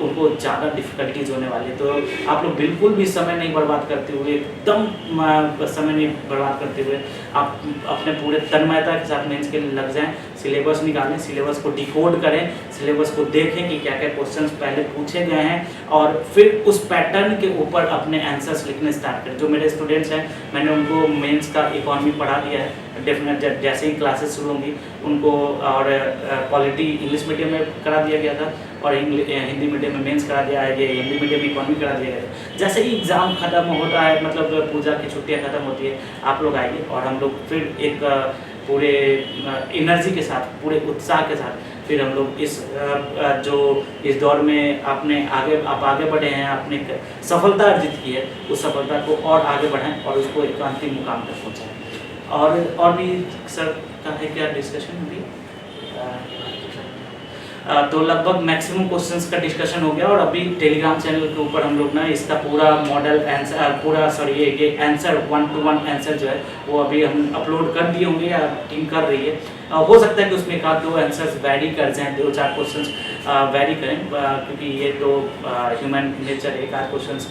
उनको ज़्यादा डिफ़िकल्टीज होने वाली है। तो आप लोग बिल्कुल भी समय नहीं बर्बाद करते हुए, एकदम समय नहीं बर्बाद करते हुए आप अपने पूरे तन्मयता के साथ मेंस के लिए लग जाएं, सिलेबस निकालें, सिलेबस को डिकोड करें, सिलेबस को देखें कि क्या क्या क्वेश्चंस पहले पूछे गए हैं और फिर उस पैटर्न के ऊपर अपने आंसर्स लिखने स्टार्ट करें। जो मेरे स्टूडेंट्स हैं, मैंने उनको मेंस का इकोनॉमी पढ़ा दिया है, डेफिनेट जैसे ही क्लासेस शुरू होंगी उनको, और पॉलिटी इंग्लिश मीडियम में करा दिया गया था और हिंदी मीडियम में मेंस करा दिया है, ये हिंदी मीडियम में इकोनॉमी करा दिया गया है। जैसे ही एग्ज़ाम खत्म होता है, मतलब पूजा की छुट्टियां खत्म होती है, आप लोग आइए और हम लोग फिर एक पूरे एनर्जी के साथ, पूरे उत्साह के साथ फिर हम लोग इस दौर में आप आगे बढ़े हैं, आपने सफलता अर्जित की है, उस सफलता को और आगे बढ़ाएं और उसको एक अंतिम मुकाम तक पहुँचाएं। और भी सर का है क्या डिस्कशन हुई? तो लगभग मैक्सिमम क्वेश्चंस का डिस्कशन हो गया और अभी टेलीग्राम चैनल के ऊपर हम लोग ना इसका पूरा मॉडल आंसर ये आंसर 1-to-1 आंसर जो है वो अभी हम अपलोड कर दिए होंगे या टीम कर रही है। हो सकता है कि उसमें एक आध दो आंसर्स वैरी कर जाएं, 2-4 क्वेश्चंस वैरी करें, क्योंकि ये तो ह्यूमन नेचर, एक आध क्वेश्चंस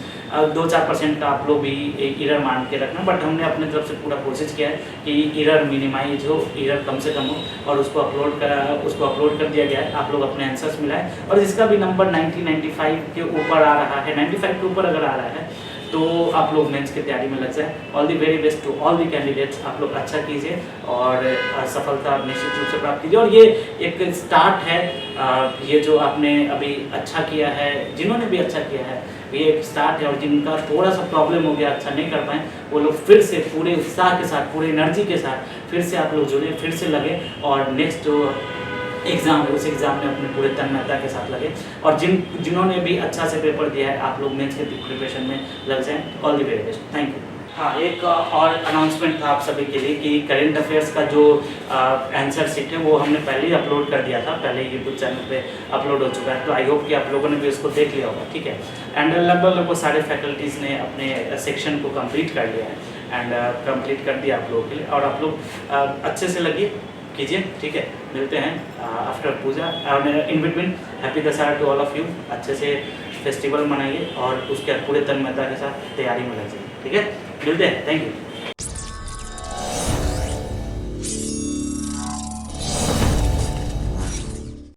2-4% का आप लोग भी एरर मान के रखना, बट हमने अपने तरफ से पूरा कोशिश किया है कि एरर मिनिमाइज हो, एरर कम से कम हो, और उसको अपलोड कर दिया गया है। आप लोग अपने आंसर्स मिलाएं और जिसका भी नंबर 90-95 के ऊपर आ रहा है, 95 के ऊपर अगर आ रहा है तो आप लोग मेंस की तैयारी में लग जाएं। All the very best to all the candidates. आप लोग अच्छा कीजिए और सफलता निश्चित रूप से प्राप्त कीजिए। और ये एक स्टार्ट है, ये जो आपने अभी अच्छा किया है, जिन्होंने भी अच्छा किया है, ये एक स्टार्ट है। और जिनका थोड़ा सा प्रॉब्लम हो गया, अच्छा नहीं कर पाए, वो लोग फिर से पूरे उत्साह के साथ, पूरे एनर्जी के साथ फिर से आप लोग जुड़े, फिर से लगे और नेक्स्ट जो एग्ज़ाम है उस एग्ज़ाम में अपने पूरे तन्मयता के साथ लगे। और जिन्होंने भी अच्छा से पेपर दिया है, आप लोग मेंस के प्रिपरेशन में लग जाएं। All the very best, thank you. हाँ, एक और अनाउंसमेंट था आप सभी के लिए कि करंट अफेयर्स का जो आंसर शीट है वो हमने पहले ही अपलोड कर दिया था, पहले यूट्यूब चैनल पे अपलोड हो चुका है। तो आई होप कि आप लोगों ने भी उसको देख लिया होगा, ठीक है। एंड लगभग सारे फैकल्टीज़ ने अपने सेक्शन को कंप्लीट कर लिया है एंड कंप्लीट कर दिया आप लोगों के लिए। और आप लोग अच्छे से लगिए, कीजिए, ठीक है। मिलते हैं आफ्टर पूजा और in between. Happy Dussehra to all of you. अच्छे से फेस्टिवल मनाइए और उसके पूरे तन्मयता के साथ तैयारी में लग जाइए, ठीक है। मिलते हैं, थैंक यू।